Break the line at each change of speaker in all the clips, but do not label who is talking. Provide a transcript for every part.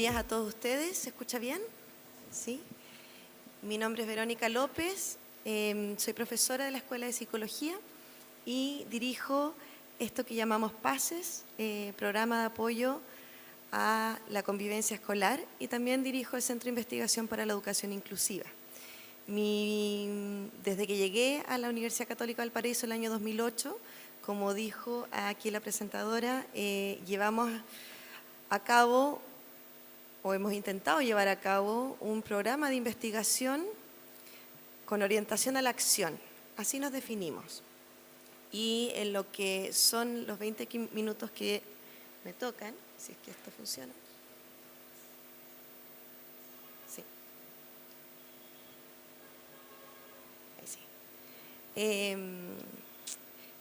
días a todos ustedes. ¿Se escucha bien? ¿Sí? Mi nombre es Verónica López, soy profesora de la Escuela de Psicología y dirijo esto que llamamos PASES, Programa de Apoyo a la Convivencia Escolar, y también dirijo el Centro de Investigación para la Educación Inclusiva. Desde que llegué a la Universidad Católica de Valparaíso el año 2008, como dijo aquí la presentadora, llevamos a cabo, o hemos intentado llevar a cabo, un programa de investigación con orientación a la acción. Así nos definimos. Y en lo que son los 20 minutos que me tocan, si es que esto funciona. Sí. Ahí sí.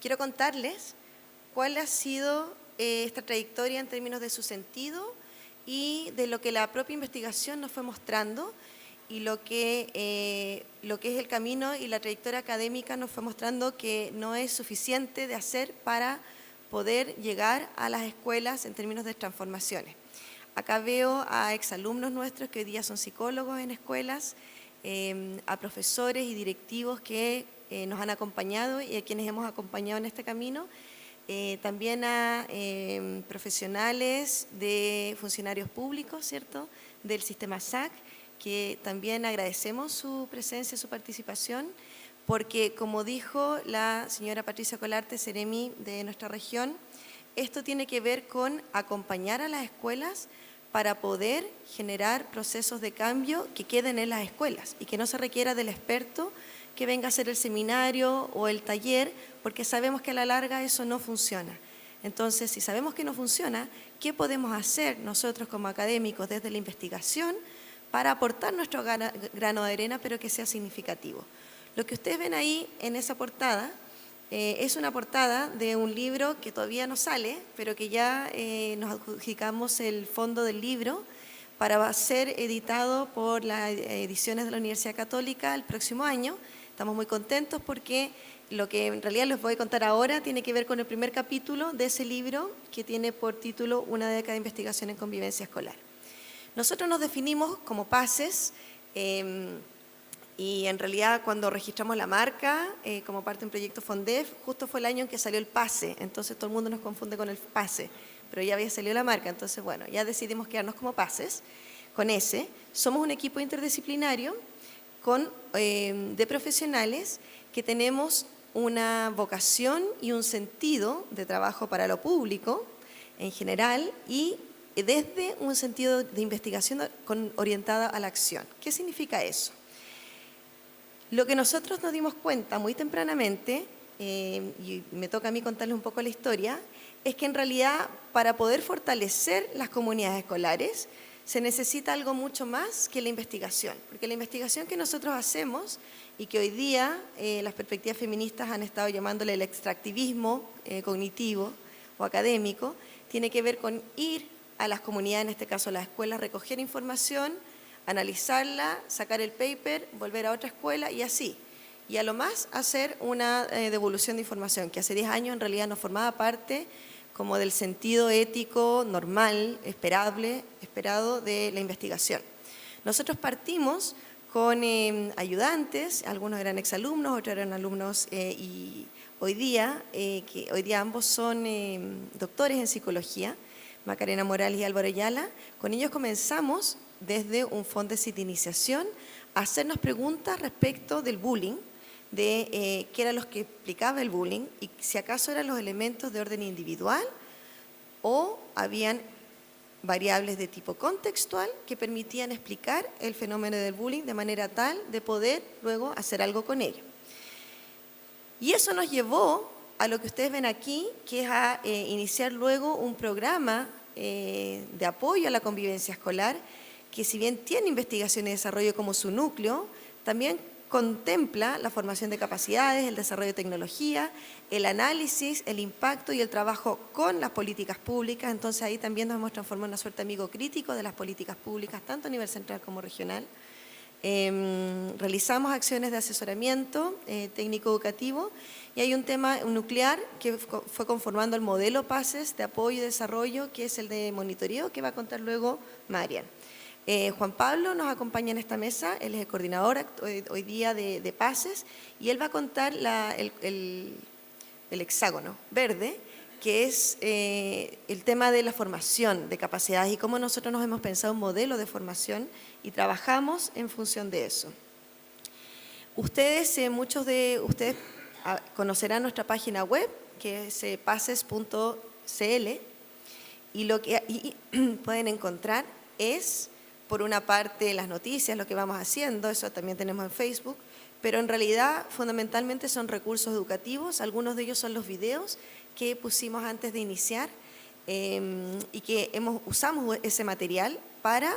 Quiero contarles cuál ha sido esta trayectoria en términos de su sentido y de lo que la propia investigación nos fue mostrando y lo que es el camino y la trayectoria académica nos fue mostrando que no es suficiente de hacer para poder llegar a las escuelas en términos de transformaciones. Acá veo a exalumnos nuestros que hoy día son psicólogos en escuelas, a profesores y directivos que nos han acompañado y a quienes hemos acompañado en este camino, también a profesionales de funcionarios públicos, ¿cierto?, del sistema SAC, que también agradecemos su presencia, su participación, porque como dijo la señora Patricia Colarte, Seremi de nuestra región, esto tiene que ver con acompañar a las escuelas para poder generar procesos de cambio que queden en las escuelas y que no se requiera del experto que venga a hacer el seminario o el taller, porque sabemos que a la larga eso no funciona. Entonces, si sabemos que no funciona, ¿qué podemos hacer nosotros como académicos desde la investigación para aportar nuestro grano de arena, pero que sea significativo? Lo que ustedes ven ahí en esa portada es una portada de un libro que todavía no sale, pero que ya nos adjudicamos el fondo del libro para ser editado por las ediciones de la Universidad Católica el próximo año. Estamos muy contentos porque lo que en realidad les voy a contar ahora tiene que ver con el primer capítulo de ese libro que tiene por título Una década de investigación en convivencia escolar. Nosotros nos definimos como PASES y en realidad cuando registramos la marca como parte de un proyecto FONDEF, justo fue el año en que salió el PASE, entonces todo el mundo nos confunde con el PASE, pero ya había salido la marca, entonces bueno, ya decidimos quedarnos como PASES con ese. Somos un equipo interdisciplinario de profesionales que tenemos una vocación y un sentido de trabajo para lo público en general y desde un sentido de investigación orientada a la acción. ¿Qué significa eso? Lo que nosotros nos dimos cuenta muy tempranamente, y me toca a mí contarles un poco la historia, es que en realidad para poder fortalecer las comunidades escolares se necesita algo mucho más que la investigación, porque la investigación que nosotros hacemos y que hoy día las perspectivas feministas han estado llamándole el extractivismo cognitivo o académico, tiene que ver con ir a las comunidades, en este caso a las escuelas, recoger información, analizarla, sacar el paper, volver a otra escuela y así. Y a lo más hacer una devolución de información, que hace 10 años en realidad no formaba parte como del sentido ético normal, esperado de la investigación. Nosotros partimos con ayudantes, algunos eran exalumnos, otros eran alumnos y hoy día ambos son doctores en psicología, Macarena Morales y Álvaro Ayala. Con ellos comenzamos desde un fondo de iniciación a hacernos preguntas respecto del bullying, de qué era lo que explicaba el bullying y si acaso eran los elementos de orden individual o habían variables de tipo contextual que permitían explicar el fenómeno del bullying de manera tal de poder luego hacer algo con ello. Y eso nos llevó a lo que ustedes ven aquí, que es a iniciar luego un programa de apoyo a la convivencia escolar, que si bien tiene investigación y desarrollo como su núcleo, también contempla la formación de capacidades, el desarrollo de tecnología, el análisis, el impacto y el trabajo con las políticas públicas. Entonces ahí también nos hemos transformado en una suerte de amigo crítico de las políticas públicas, tanto a nivel central como regional. Realizamos acciones de asesoramiento técnico-educativo y hay un tema nuclear que fue conformando el modelo PACES de apoyo y desarrollo, que es el de monitoreo, que va a contar luego Marian. Juan Pablo nos acompaña en esta mesa, él es el coordinador hoy día de PACES y él va a contar el hexágono verde, que es el tema de la formación de capacidades y cómo nosotros nos hemos pensado un modelo de formación y trabajamos en función de eso. Muchos de ustedes conocerán nuestra página web, que es paces.cl, y lo que pueden encontrar es, por una parte, las noticias, lo que vamos haciendo, eso también tenemos en Facebook, pero en realidad fundamentalmente son recursos educativos, algunos de ellos son los videos que pusimos antes de iniciar y que usamos ese material para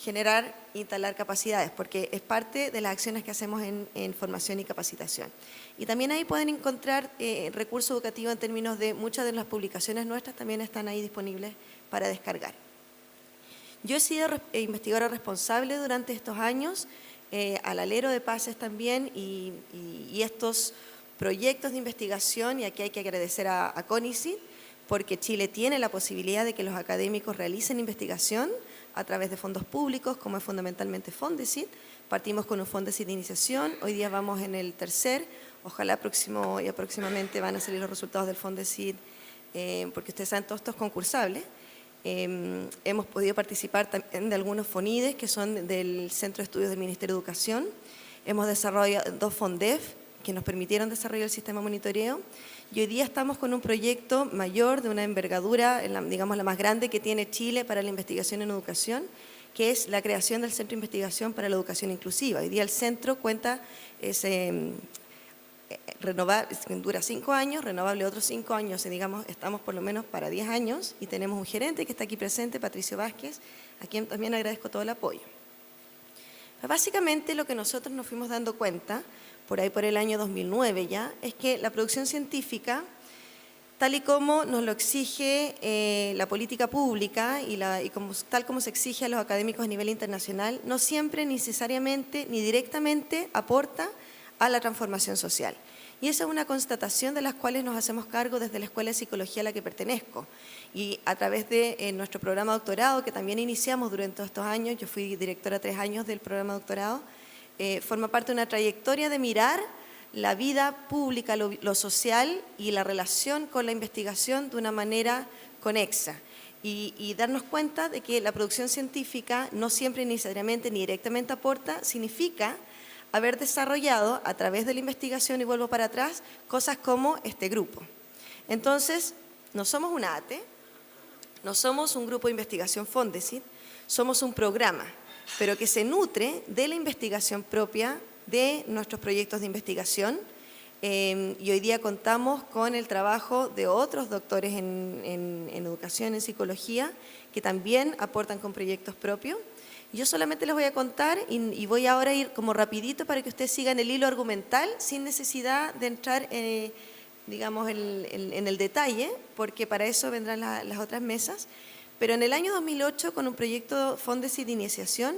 generar, instalar capacidades, porque es parte de las acciones que hacemos en formación y capacitación. Y también ahí pueden encontrar recursos educativos en términos de muchas de las publicaciones nuestras también están ahí disponibles para descargar. Yo he sido investigadora responsable durante estos años, al alero de PACES también y estos proyectos de investigación, y aquí hay que agradecer a CONICYT, porque Chile tiene la posibilidad de que los académicos realicen investigación a través de fondos públicos, como es fundamentalmente Fondesit. Partimos con un Fondesit de iniciación, hoy día vamos en el tercer, ojalá próximamente van a salir los resultados del Fondesit, porque ustedes saben, todos estos concursables. Hemos podido participar también de algunos FONIDES, que son del Centro de Estudios del Ministerio de Educación. Hemos desarrollado 2 FONDEF, que nos permitieron desarrollar el sistema de monitoreo. Y hoy día estamos con un proyecto mayor, de una envergadura, digamos la más grande que tiene Chile para la investigación en educación, que es la creación del Centro de Investigación para la Educación Inclusiva. Hoy día el centro cuenta, dura 5 años, renovable otros 5 años, y digamos, estamos por lo menos para 10 años, y tenemos un gerente que está aquí presente, Patricio Vázquez, a quien también agradezco todo el apoyo. Pero básicamente lo que nosotros nos fuimos dando cuenta, por ahí por el año 2009 ya, es que la producción científica, tal y como nos lo exige la política pública tal como se exige a los académicos a nivel internacional, no siempre necesariamente ni directamente aporta a la transformación social. Y esa es una constatación de las cuales nos hacemos cargo desde la Escuela de Psicología a la que pertenezco. Y a través de nuestro programa de doctorado, que también iniciamos durante estos años, yo fui directora 3 años del programa de doctorado, forma parte de una trayectoria de mirar la vida pública, lo social y la relación con la investigación de una manera conexa. Y darnos cuenta de que la producción científica no siempre necesariamente ni directamente aporta, significa haber desarrollado a través de la investigación, y vuelvo para atrás, cosas como este grupo. Entonces, no somos una ATE, no somos un grupo de investigación Fondesit, somos un programa, pero que se nutre de la investigación propia de nuestros proyectos de investigación, y hoy día contamos con el trabajo de otros doctores en educación, en psicología, que también aportan con proyectos propios. Yo solamente les voy a contar y voy ahora a ir como rapidito para que ustedes sigan el hilo argumental sin necesidad de entrar digamos, en el detalle, porque para eso vendrán las otras mesas. Pero en el año 2008, con un proyecto Fondesit de iniciación,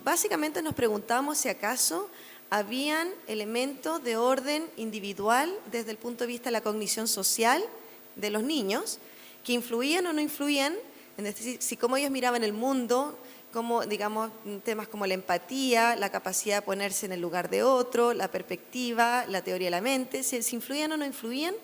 básicamente nos preguntamos si acaso habían elementos de orden individual desde el punto de vista de la cognición social de los niños que influían o no influían, es decir, si cómo ellos miraban el mundo, como, digamos, temas como la empatía, la capacidad de ponerse en el lugar de otro, la perspectiva, la teoría de la mente, si influían o no influían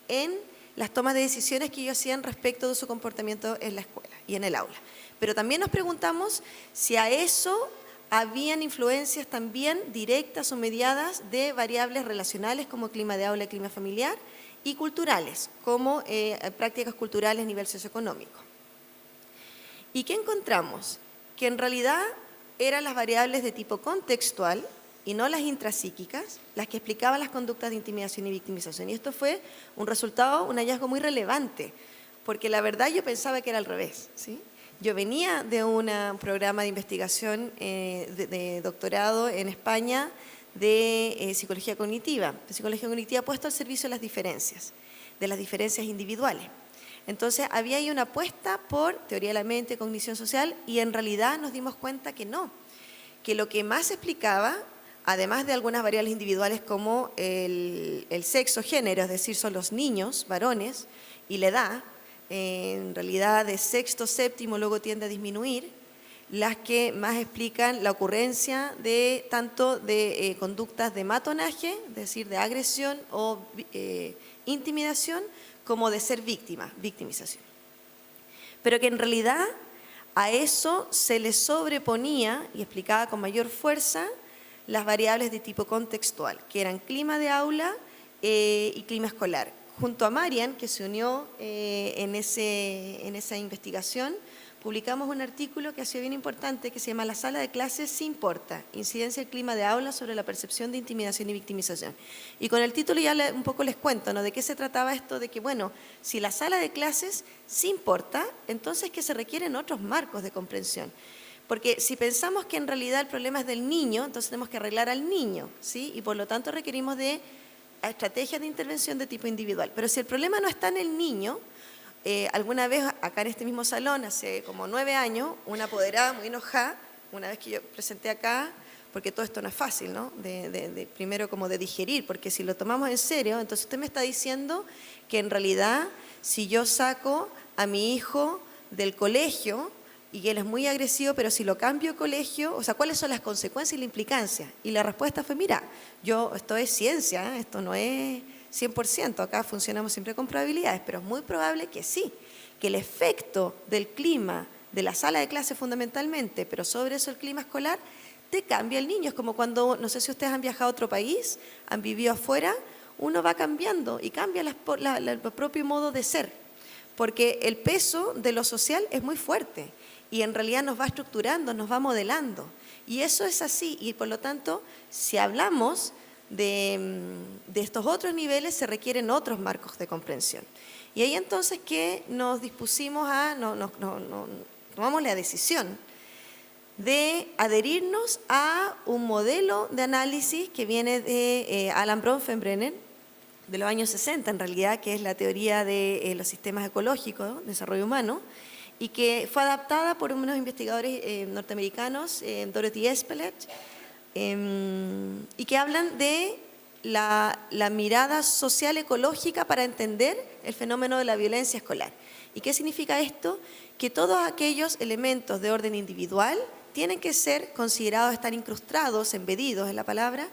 en las tomas de decisiones que ellos hacían respecto de su comportamiento en la escuela y en el aula. Pero también nos preguntamos si a eso habían influencias también directas o mediadas de variables relacionales como clima de aula y clima familiar, y culturales, como prácticas culturales a nivel socioeconómico. ¿Y qué encontramos? Que en realidad eran las variables de tipo contextual y no las intrapsíquicas las que explicaban las conductas de intimidación y victimización. Y esto fue un hallazgo muy relevante, porque la verdad yo pensaba que era al revés, ¿sí? Yo venía de un programa de investigación de doctorado en España de psicología cognitiva puesto al servicio de las diferencias individuales. Entonces, había ahí una apuesta por teoría de la mente, cognición social, y en realidad nos dimos cuenta que no, que lo que más explicaba, además de algunas variables individuales como el sexo, género, es decir, son los niños, varones, y la edad, en realidad de sexto, séptimo luego tiende a disminuir, las que más explican la ocurrencia de tanto de conductas de matonaje, es decir, de agresión o intimidación, como de ser víctima, victimización. Pero que en realidad a eso se le sobreponía y explicaba con mayor fuerza las variables de tipo contextual, que eran clima de aula y clima escolar. Junto a Marian, que se unió en esa investigación, publicamos un artículo que ha sido bien importante que se llama La sala de clases sí importa, incidencia del clima de aula sobre la percepción de intimidación y victimización. Y con el título ya un poco les cuento, ¿no? De qué se trataba esto, de que, bueno, si la sala de clases sí importa, entonces que se requieren otros marcos de comprensión. Porque si pensamos que en realidad el problema es del niño, entonces tenemos que arreglar al niño, ¿sí? Y por lo tanto requerimos de estrategias de intervención de tipo individual. Pero si el problema no está en el niño, alguna vez acá en este mismo salón, hace como 9 años, una apoderada muy enojada, una vez que yo presenté acá, porque todo esto no es fácil, ¿no? Primero como de digerir, porque si lo tomamos en serio, entonces usted me está diciendo que en realidad si yo saco a mi hijo del colegio y que él es muy agresivo, pero si lo cambio de colegio, o sea, ¿cuáles son las consecuencias y la implicancia? Y la respuesta fue, mira, esto es ciencia, esto no es 100%, acá funcionamos siempre con probabilidades, pero es muy probable que sí, que el efecto del clima de la sala de clase fundamentalmente, pero sobre eso el clima escolar, te cambia el niño. Es como cuando, no sé si ustedes han viajado a otro país, han vivido afuera, uno va cambiando y cambia el propio modo de ser, porque el peso de lo social es muy fuerte y en realidad nos va estructurando, nos va modelando. Y eso es así, y por lo tanto, si hablamos de estos otros niveles, se requieren otros marcos de comprensión. Y ahí entonces que nos dispusimos tomamos la decisión de adherirnos a un modelo de análisis que viene de Alan Bronfenbrenner, de los años 60 en realidad, que es la teoría de los sistemas ecológicos, desarrollo humano, y que fue adaptada por unos investigadores norteamericanos, Dorothy Espeleth, y que hablan de la mirada social ecológica para entender el fenómeno de la violencia escolar. ¿Y qué significa esto? Que todos aquellos elementos de orden individual tienen que ser considerados, estar incrustados, embedidos en la palabra,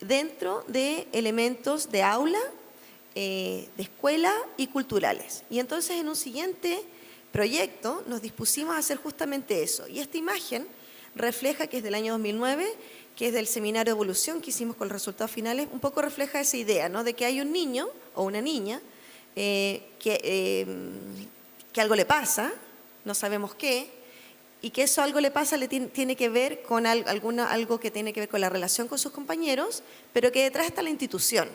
dentro de elementos de aula, de escuela y culturales. Y entonces en un siguiente proyecto nos dispusimos a hacer justamente eso. Y esta imagen refleja, que es del año 2009, que es del seminario de evolución que hicimos con los resultados finales, un poco refleja esa idea, ¿no? De que hay un niño o una niña que algo le pasa, no sabemos qué, y que eso algo le pasa tiene que ver con algo que tiene que ver con la relación con sus compañeros, pero que detrás está la institución.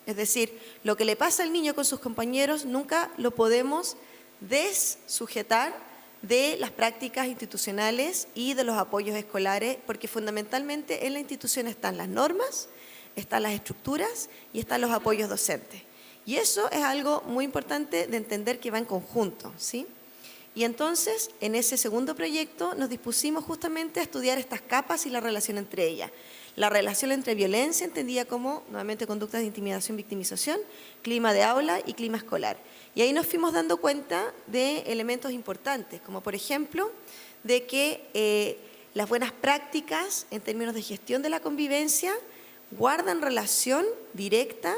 Es decir, lo que le pasa al niño con sus compañeros nunca lo podemos dessujetar de las prácticas institucionales y de los apoyos escolares, porque fundamentalmente en la institución están las normas, están las estructuras y están los apoyos docentes. Y eso es algo muy importante de entender, que va en conjunto, ¿sí? Y entonces, en ese segundo proyecto, nos dispusimos justamente a estudiar estas capas y la relación entre ellas. La relación entre violencia, entendida como, nuevamente, conductas de intimidación, victimización, clima de aula y clima escolar. Y ahí nos fuimos dando cuenta de elementos importantes, como por ejemplo, de que las buenas prácticas en términos de gestión de la convivencia guardan relación directa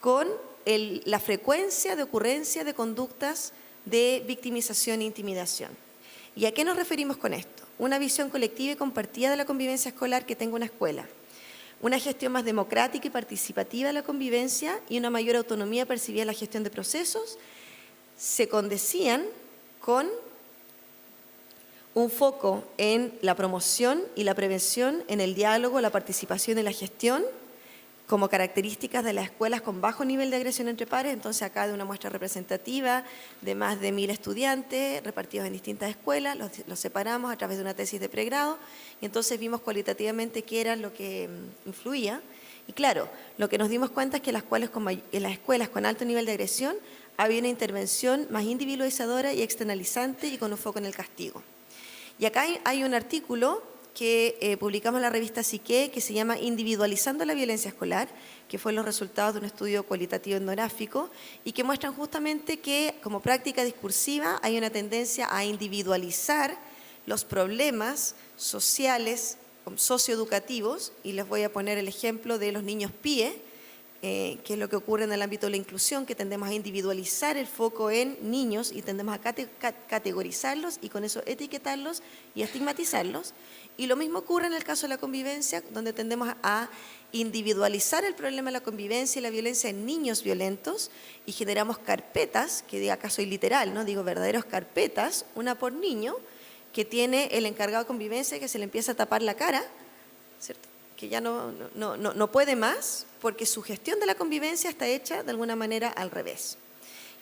con la frecuencia de ocurrencia de conductas de victimización e intimidación. ¿Y a qué nos referimos con esto? Una visión colectiva y compartida de la convivencia escolar que tenga una escuela, una gestión más democrática y participativa de la convivencia y una mayor autonomía percibida en la gestión de procesos, se condecían con un foco en la promoción y la prevención, en el diálogo, la participación y la gestión, como características de las escuelas con bajo nivel de agresión entre pares. Entonces acá de una muestra representativa de más de 1000 estudiantes repartidos en distintas escuelas, los separamos a través de una tesis de pregrado y entonces vimos cualitativamente qué era lo que influía. Y claro, lo que nos dimos cuenta es que en las escuelas con alto nivel de agresión había una intervención más individualizadora y externalizante y con un foco en el castigo. Y acá hay un artículo que publicamos en la revista Psique, que se llama Individualizando la violencia escolar, que fue los resultados de un estudio cualitativo etnográfico y que muestran justamente que como práctica discursiva hay una tendencia a individualizar los problemas sociales, socioeducativos, y les voy a poner el ejemplo de los niños PIE, que es lo que ocurre en el ámbito de la inclusión, que tendemos a individualizar el foco en niños y tendemos a categorizarlos y con eso etiquetarlos y estigmatizarlos. Y lo mismo ocurre en el caso de la convivencia, donde tendemos a individualizar el problema de la convivencia y la violencia en niños violentos y generamos carpetas, que acá soy literal, no digo verdaderos carpetas, una por niño, que tiene el encargado de convivencia que se le empieza a tapar la cara, ¿cierto? Que ya no puede más porque su gestión de la convivencia está hecha de alguna manera al revés.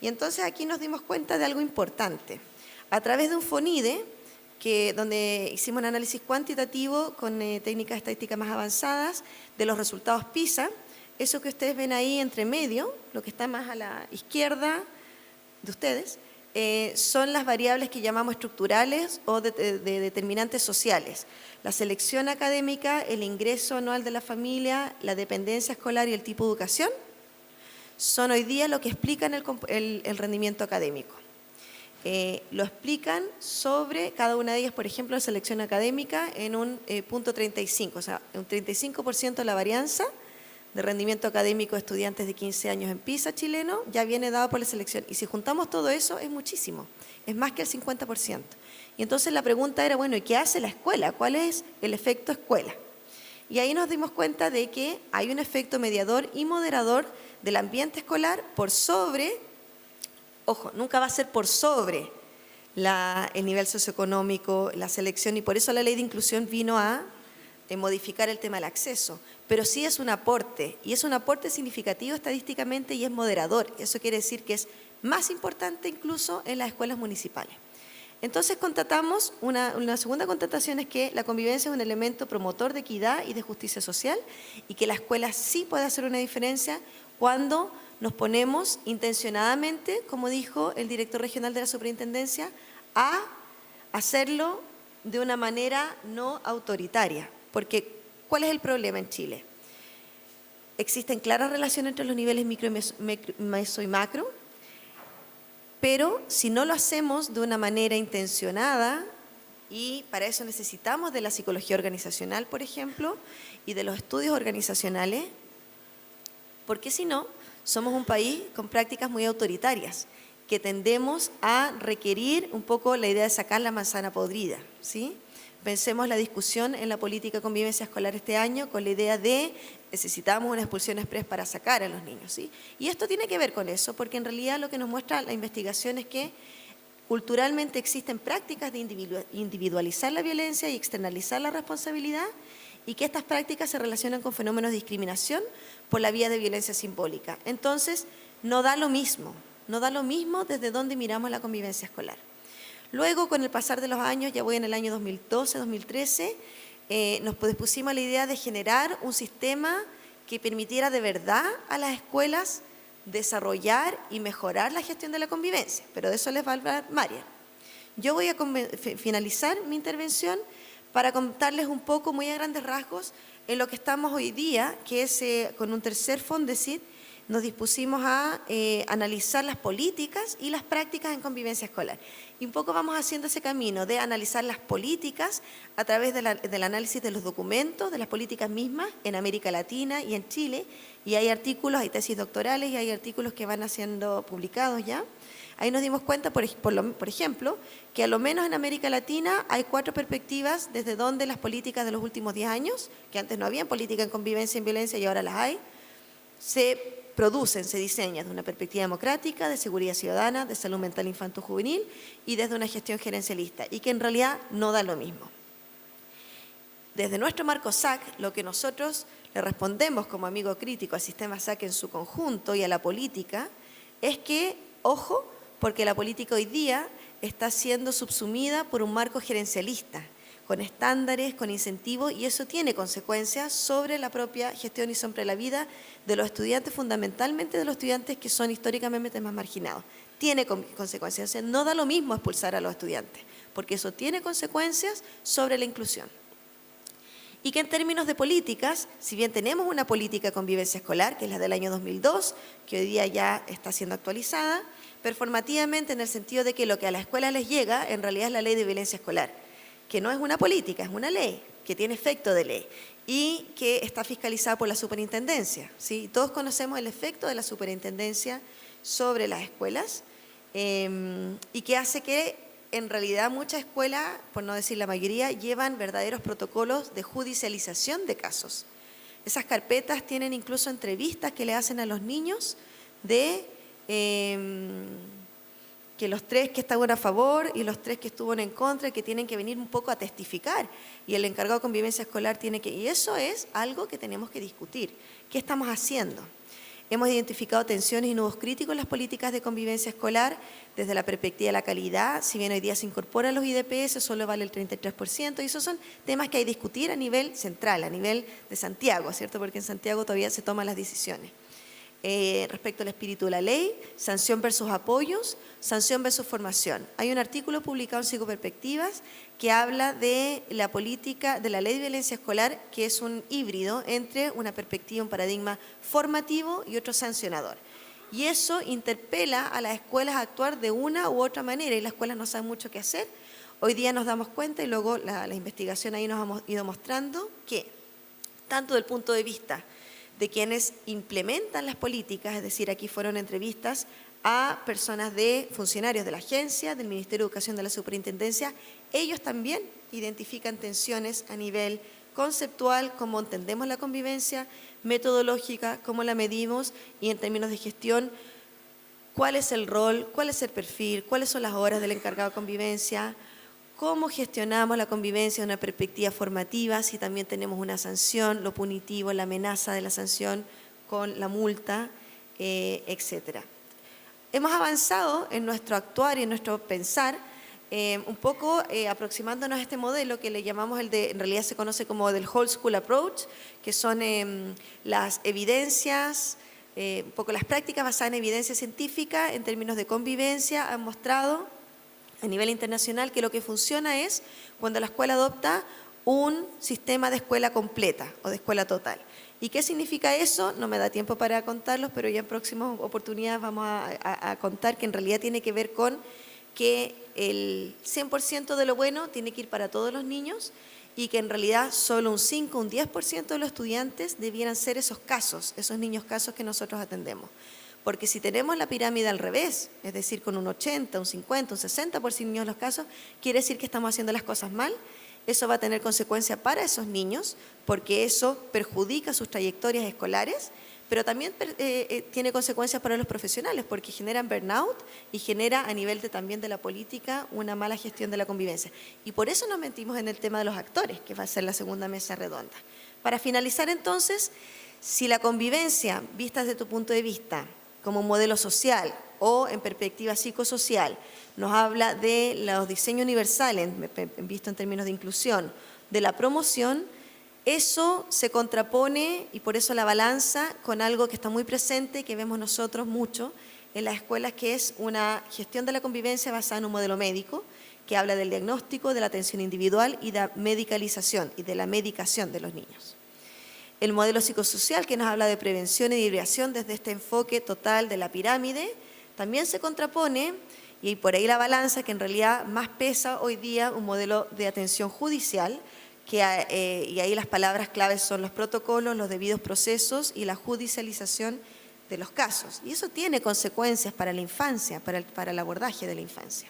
Y entonces aquí nos dimos cuenta de algo importante. A través de un FONIDE, donde hicimos un análisis cuantitativo con técnicas estadísticas más avanzadas de los resultados PISA, eso que ustedes ven ahí entre medio, lo que está más a la izquierda de ustedes, son las variables que llamamos estructurales o de determinantes sociales. La selección académica, el ingreso anual de la familia, la dependencia escolar y el tipo de educación son hoy día lo que explican el rendimiento académico. Lo explican sobre cada una de ellas, por ejemplo, la selección académica en un punto 35, o sea, un 35% de la varianza de rendimiento académico de estudiantes de 15 años en PISA chileno ya viene dado por la selección. Y si juntamos todo eso, es muchísimo, es más que el 50%. Y entonces la pregunta era, bueno, ¿y qué hace la escuela? ¿Cuál es el efecto escuela? Y ahí nos dimos cuenta de que hay un efecto mediador y moderador del ambiente escolar por sobre, ojo, nunca va a ser por sobre el nivel socioeconómico, la selección, y por eso la ley de inclusión vino a modificar el tema del acceso, pero sí es un aporte, y es un aporte significativo estadísticamente y es moderador. Eso quiere decir que es más importante incluso en las escuelas municipales. Entonces constatamos, una segunda constatación es que la convivencia es un elemento promotor de equidad y de justicia social y que la escuela sí puede hacer una diferencia cuando nos ponemos intencionadamente, como dijo el director regional de la superintendencia, a hacerlo de una manera no autoritaria. Porque, ¿cuál es el problema en Chile? Existen claras relaciones entre los niveles micro, meso y macro, pero si no lo hacemos de una manera intencionada, y para eso necesitamos de la psicología organizacional, por ejemplo, y de los estudios organizacionales, porque si no, somos un país con prácticas muy autoritarias, que tendemos a requerir un poco la idea de sacar la manzana podrida, ¿sí? Pensemos la discusión en la política de convivencia escolar este año con la idea de necesitamos una expulsión express para sacar a los niños, ¿sí? Y esto tiene que ver con eso, porque en realidad lo que nos muestra la investigación es que culturalmente existen prácticas de individualizar la violencia y externalizar la responsabilidad y que estas prácticas se relacionan con fenómenos de discriminación por la vía de violencia simbólica. Entonces, no da lo mismo desde dónde miramos la convivencia escolar. Luego, con el pasar de los años, ya voy en el año 2012, 2013, nos pusimos la idea de generar un sistema que permitiera de verdad a las escuelas desarrollar y mejorar la gestión de la convivencia, pero de eso les va a hablar Marian. Yo voy a finalizar mi intervención para contarles un poco, muy a grandes rasgos, en lo que estamos hoy día, que es con un tercer Fondesit, nos dispusimos a analizar las políticas y las prácticas en convivencia escolar. Y un poco vamos haciendo ese camino de analizar las políticas a través del análisis de los documentos, de las políticas mismas en América Latina y en Chile. Y hay artículos, hay tesis doctorales y hay artículos que van siendo publicados ya. Ahí nos dimos cuenta, por ejemplo, que a lo menos en América Latina hay 4 perspectivas desde donde las políticas de los últimos 10 años, que antes no habían política en convivencia y en violencia y ahora las hay, se diseñan desde una perspectiva democrática, de seguridad ciudadana, de salud mental infanto-juvenil y desde una gestión gerencialista, y que en realidad no da lo mismo. Desde nuestro marco SAC, lo que nosotros le respondemos como amigo crítico al sistema SAC en su conjunto y a la política es que, ojo, porque la política hoy día está siendo subsumida por un marco gerencialista, con estándares, con incentivos, y eso tiene consecuencias sobre la propia gestión y sobre la vida de los estudiantes, fundamentalmente de los estudiantes que son históricamente más marginados. Tiene consecuencias, o sea, no da lo mismo expulsar a los estudiantes, porque eso tiene consecuencias sobre la inclusión. Y que en términos de políticas, si bien tenemos una política de convivencia escolar, que es la del año 2002, que hoy día ya está siendo actualizada, performativamente en el sentido de que lo que a la escuela les llega en realidad es la ley de violencia escolar, que no es una política, es una ley, que tiene efecto de ley y que está fiscalizada por la superintendencia, ¿sí? Todos conocemos el efecto de la superintendencia sobre las escuelas y que hace que en realidad muchas escuelas, por no decir la mayoría, llevan verdaderos protocolos de judicialización de casos. Esas carpetas tienen incluso entrevistas que le hacen a los niños de que los 3 que estaban a favor y los 3 que estuvieron en contra, que tienen que venir un poco a testificar. Y el encargado de convivencia escolar tiene que... Y eso es algo que tenemos que discutir. ¿Qué estamos haciendo? Hemos identificado tensiones y nudos críticos en las políticas de convivencia escolar desde la perspectiva de la calidad. Si bien hoy día se incorporan los IDPS, solo vale el 33%, y esos son temas que hay que discutir a nivel central, a nivel de Santiago, ¿cierto? Porque en Santiago todavía se toman las decisiones. Respecto al espíritu de la ley, sanción versus apoyos, sanción versus formación. Hay un artículo publicado en Psicoperspectivas que habla de la política de la ley de violencia escolar, que es un híbrido entre una perspectiva, un paradigma formativo y otro sancionador. Y eso interpela a las escuelas a actuar de una u otra manera, y las escuelas no saben mucho qué hacer. Hoy día nos damos cuenta, y luego la investigación ahí nos ha ido mostrando que, tanto del punto de vista de quienes implementan las políticas, es decir, aquí fueron entrevistas a personas de funcionarios de la agencia, del Ministerio de Educación, de la Superintendencia, ellos también identifican tensiones a nivel conceptual, cómo entendemos la convivencia, metodológica, cómo la medimos, y en términos de gestión, cuál es el rol, cuál es el perfil, cuáles son las horas del encargado de convivencia, cómo gestionamos la convivencia de una perspectiva formativa, si también tenemos una sanción, lo punitivo, la amenaza de la sanción con la multa, etcétera. Hemos avanzado en nuestro actuar y en nuestro pensar, un poco aproximándonos a este modelo que le llamamos en realidad se conoce como del Whole School Approach, que son las evidencias, un poco las prácticas basadas en evidencia científica en términos de convivencia han mostrado a nivel internacional que lo que funciona es cuando la escuela adopta un sistema de escuela completa o de escuela total. ¿Y qué significa eso? No me da tiempo para contarlos, pero ya en próximas oportunidades vamos a contar que en realidad tiene que ver con que el 100% de lo bueno tiene que ir para todos los niños y que en realidad solo un 5, un 10% de los estudiantes debieran ser esos casos, esos niños casos que nosotros atendemos. Porque si tenemos la pirámide al revés, es decir, con un 80, un 50, un 60% de niños los casos, quiere decir que estamos haciendo las cosas mal. Eso va a tener consecuencias para esos niños, porque eso perjudica sus trayectorias escolares, pero también tiene consecuencias para los profesionales, porque generan burnout y genera a nivel también de la política una mala gestión de la convivencia. Y por eso nos metimos en el tema de los actores, que va a ser la segunda mesa redonda. Para finalizar entonces, si la convivencia, vista desde tu punto de vista, como un modelo social o en perspectiva psicosocial, nos habla de los diseños universales, visto en términos de inclusión, de la promoción, eso se contrapone, y por eso la balanza, con algo que está muy presente, que vemos nosotros mucho en las escuelas, que es una gestión de la convivencia basada en un modelo médico, que habla del diagnóstico, de la atención individual y de la medicalización y de la medicación de los niños. El modelo psicosocial, que nos habla de prevención y diversidad desde este enfoque total de la pirámide, también se contrapone, y por ahí la balanza, que en realidad más pesa hoy día un modelo de atención judicial, y ahí las palabras claves son los protocolos, los debidos procesos y la judicialización de los casos. Y eso tiene consecuencias para la infancia, para el abordaje de la infancia.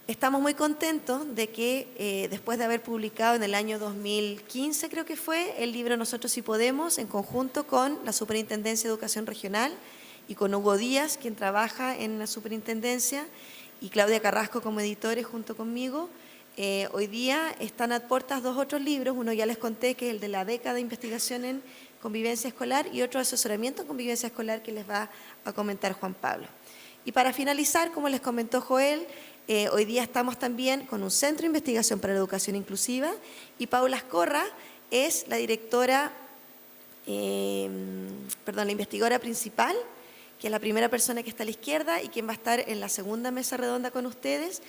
Estamos muy contentos de que después de haber publicado en el año 2015, creo que fue, el libro Nosotros sí Podemos, en conjunto con la Superintendencia de Educación Regional y con Hugo Díaz, quien trabaja en la Superintendencia, y Claudia Carrasco como editores junto conmigo, hoy día están a puertas 2 otros libros. Uno ya les conté, que es el de la década de investigación en convivencia escolar, y otro de asesoramiento en convivencia escolar que les va a comentar Juan Pablo. Y para finalizar, como les comentó Joel, hoy día estamos también con un centro de investigación para la educación inclusiva, y Paula Ascorra es la directora, la investigadora principal, que es la primera persona que está a la izquierda y quien va a estar en la segunda mesa redonda con ustedes,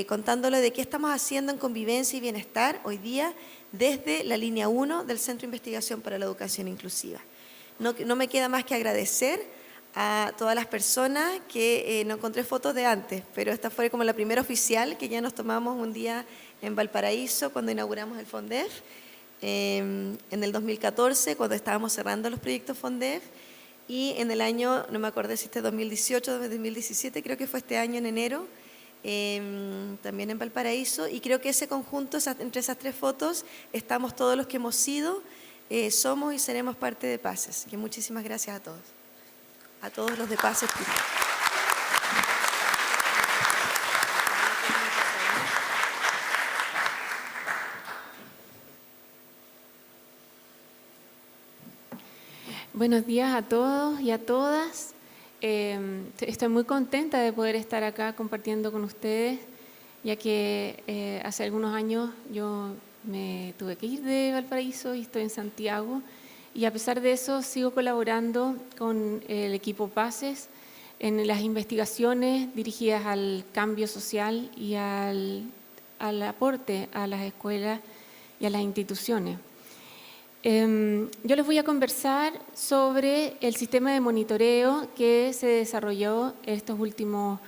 contándole de qué estamos haciendo en convivencia y bienestar hoy día desde la línea 1 del Centro de Investigación para la Educación Inclusiva. No me queda más que agradecer a todas las personas que no encontré fotos de antes, pero esta fue como la primera oficial que ya nos tomamos un día en Valparaíso cuando inauguramos el FONDEF, en el 2014 cuando estábamos cerrando los proyectos FONDEF, y en el año, no me acuerdo si este 2018 o 2017, creo que fue este año en enero, también en Valparaíso, y creo que ese conjunto, entre esas 3 fotos, estamos todos los que hemos sido, somos y seremos parte de PACES. Que muchísimas gracias a todos los de PACES.
Buenos días a todos y a todas. Estoy muy contenta de poder estar acá compartiendo con ustedes, ya que hace algunos años yo me tuve que ir de Valparaíso y estoy en Santiago, y a pesar de eso sigo colaborando con el equipo PACES en las investigaciones dirigidas al cambio social y al aporte a las escuelas y a las instituciones. Yo les voy a conversar sobre el sistema de monitoreo que se desarrolló estos últimos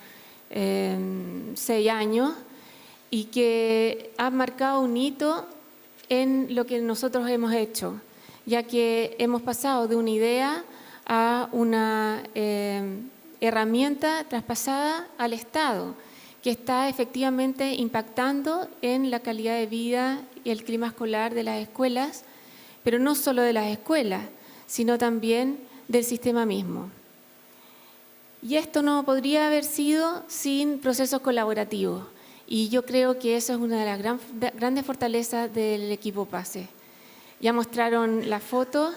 6 años y que ha marcado un hito en lo que nosotros hemos hecho, ya que hemos pasado de una idea a una herramienta traspasada al Estado, que está efectivamente impactando en la calidad de vida y el clima escolar de las escuelas, pero no solo de las escuelas, sino también del sistema mismo. Y esto no podría haber sido sin procesos colaborativos, y yo creo que eso es una de las grandes fortalezas del equipo PACES. Ya mostraron las fotos,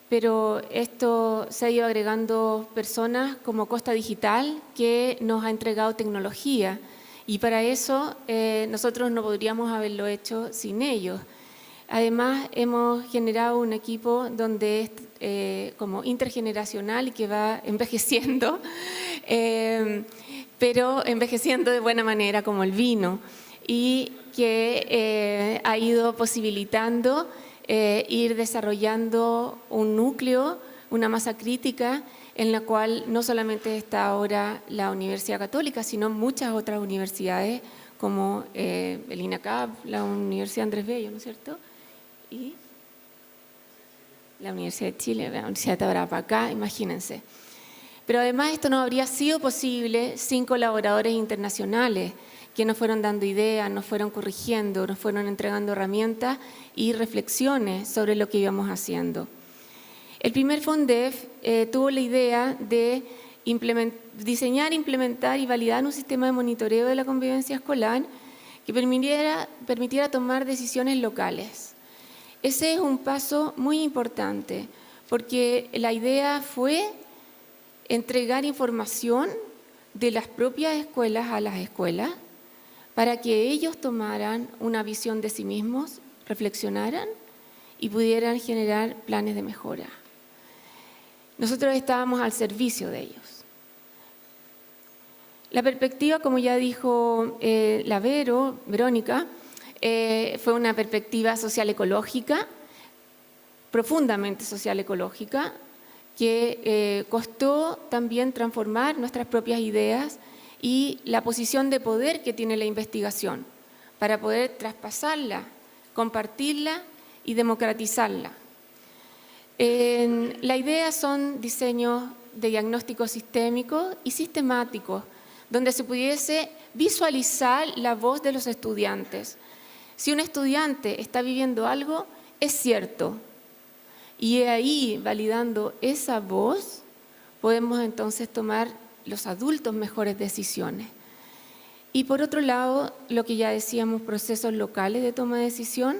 pero esto se ha ido agregando personas como Costa Digital, que nos ha entregado tecnología, y para eso nosotros no podríamos haberlo hecho sin ellos. Además, hemos generado un equipo donde es como intergeneracional y que va envejeciendo, pero envejeciendo de buena manera como el vino, y que ha ido posibilitando ir desarrollando un núcleo, una masa crítica en la cual no solamente está ahora la Universidad Católica, sino muchas otras universidades como el INACAP, la Universidad Andrés Bello, ¿no es cierto?, y la Universidad de Chile, la Universidad de Tarapacá, imagínense. Pero además esto no habría sido posible sin colaboradores internacionales que nos fueron dando ideas, nos fueron corrigiendo, nos fueron entregando herramientas y reflexiones sobre lo que íbamos haciendo. El primer FONDEF tuvo la idea de diseñar, implementar y validar un sistema de monitoreo de la convivencia escolar que permitiera tomar decisiones locales. Ese es un paso muy importante, porque la idea fue entregar información de las propias escuelas a las escuelas para que ellos tomaran una visión de sí mismos, reflexionaran y pudieran generar planes de mejora. Nosotros estábamos al servicio de ellos. La perspectiva, como ya dijo la Verónica, fue una perspectiva social-ecológica, profundamente social-ecológica, que costó también transformar nuestras propias ideas y la posición de poder que tiene la investigación para poder traspasarla, compartirla y democratizarla. La idea son diseños de diagnóstico sistémico y sistemáticos, donde se pudiese visualizar la voz de los estudiantes. Si un estudiante está viviendo algo, es cierto. Y ahí, validando esa voz, podemos entonces tomar los adultos mejores decisiones. Y por otro lado, lo que ya decíamos, procesos locales de toma de decisión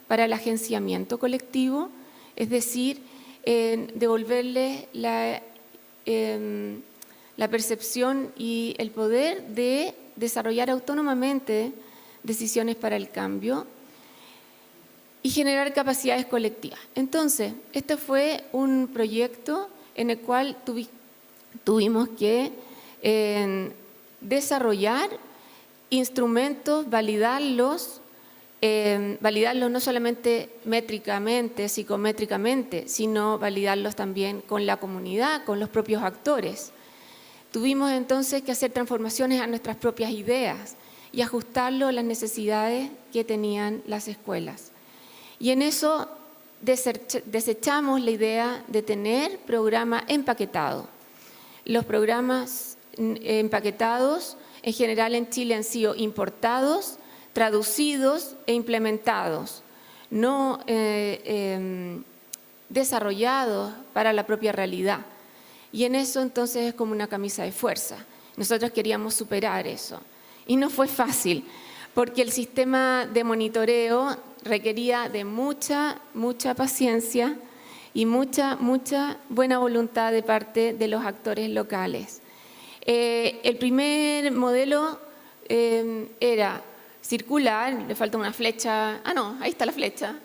para el agenciamiento colectivo, es decir, devolverle la percepción y el poder de desarrollar autónomamente decisiones para el cambio y generar capacidades colectivas. Entonces, este fue un proyecto en el cual tuvimos que desarrollar instrumentos, validarlos no solamente métricamente, psicométricamente, sino validarlos también con la comunidad, con los propios actores. Tuvimos entonces que hacer transformaciones a nuestras propias ideas y ajustarlo a las necesidades que tenían las escuelas. Y en eso desechamos la idea de tener programa empaquetado. Los programas empaquetados en general en Chile han sido importados, traducidos e implementados, no desarrollados para la propia realidad. Y en eso entonces es como una camisa de fuerza. Nosotros queríamos superar eso. Y no fue fácil, porque el sistema de monitoreo requería de mucha paciencia y mucha buena voluntad de parte de los actores locales. El primer modelo era circular, le falta una flecha, ahí está la flecha,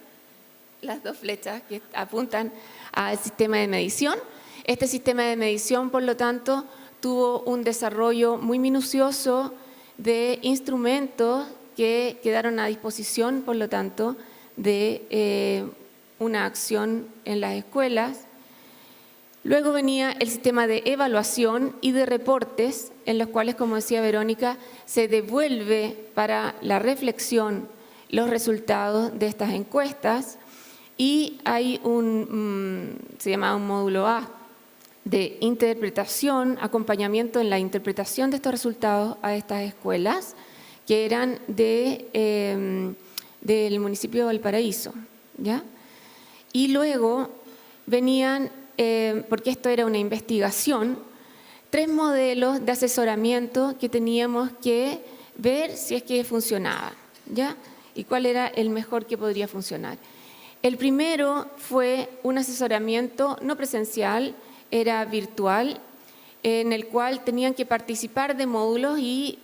las dos flechas que apuntan al sistema de medición. Este sistema de medición, por lo tanto, tuvo un desarrollo muy minucioso de instrumentos que quedaron a disposición, por lo tanto, de una acción en las escuelas. Luego venía el sistema de evaluación y de reportes, en los cuales, como decía Verónica, se devuelve para la reflexión los resultados de estas encuestas, y hay se llama un módulo A, de interpretación, acompañamiento en la interpretación de estos resultados a estas escuelas, que eran del municipio de Valparaíso, ¿ya? Y luego venían, porque esto era una investigación, 3 modelos de asesoramiento que teníamos que ver si es que funcionaban, ¿ya? Y cuál era el mejor que podría funcionar. El primero fue un asesoramiento no presencial, era virtual, en el cual tenían que participar de módulos y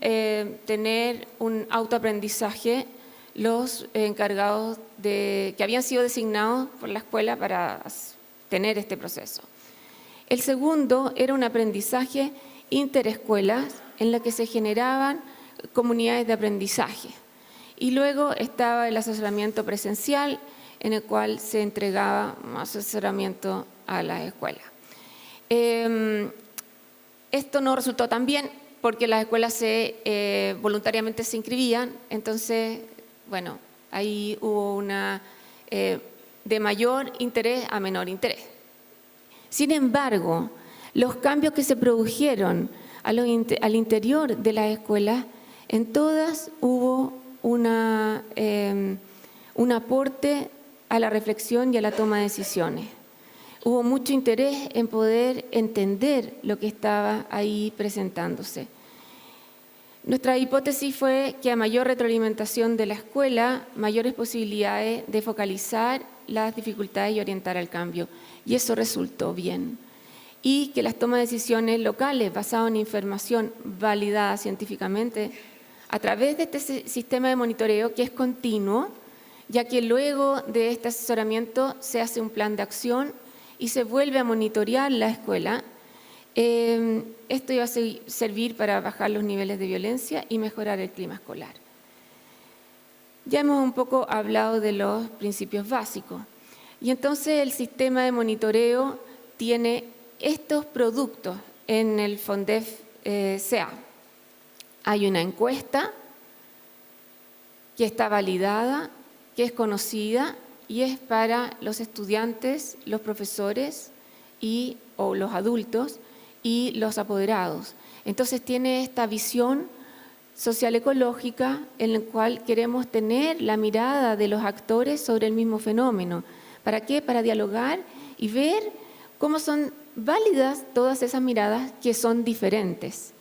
tener un autoaprendizaje los encargados que habían sido designados por la escuela para tener este proceso. El segundo era un aprendizaje interescuelas en la que se generaban comunidades de aprendizaje. Y luego estaba el asesoramiento presencial, en el cual se entregaba asesoramiento a las escuelas. Esto no resultó tan bien porque las escuelas voluntariamente se inscribían, entonces, bueno, ahí hubo una de mayor interés a menor interés. Sin embargo, los cambios que se produjeron al interior de las escuelas, en todas hubo un aporte a la reflexión y a la toma de decisiones. Hubo mucho interés en poder entender lo que estaba ahí presentándose. Nuestra hipótesis fue que a mayor retroalimentación de la escuela, mayores posibilidades de focalizar las dificultades y orientar al cambio. Y eso resultó bien. Y que las tomas de decisiones locales basadas en información validada científicamente a través de este sistema de monitoreo que es continuo, ya que luego de este asesoramiento se hace un plan de acción y se vuelve a monitorear la escuela. Esto iba a servir para bajar los niveles de violencia y mejorar el clima escolar. Ya hemos un poco hablado de los principios básicos. Y entonces el sistema de monitoreo tiene estos productos en el FONDEF-CA. Hay una encuesta que está validada, que es conocida y es para los estudiantes, los profesores o los adultos y los apoderados. Entonces tiene esta visión social ecológica en la cual queremos tener la mirada de los actores sobre el mismo fenómeno. ¿Para qué? Para dialogar y ver cómo son válidas todas esas miradas que son diferentes.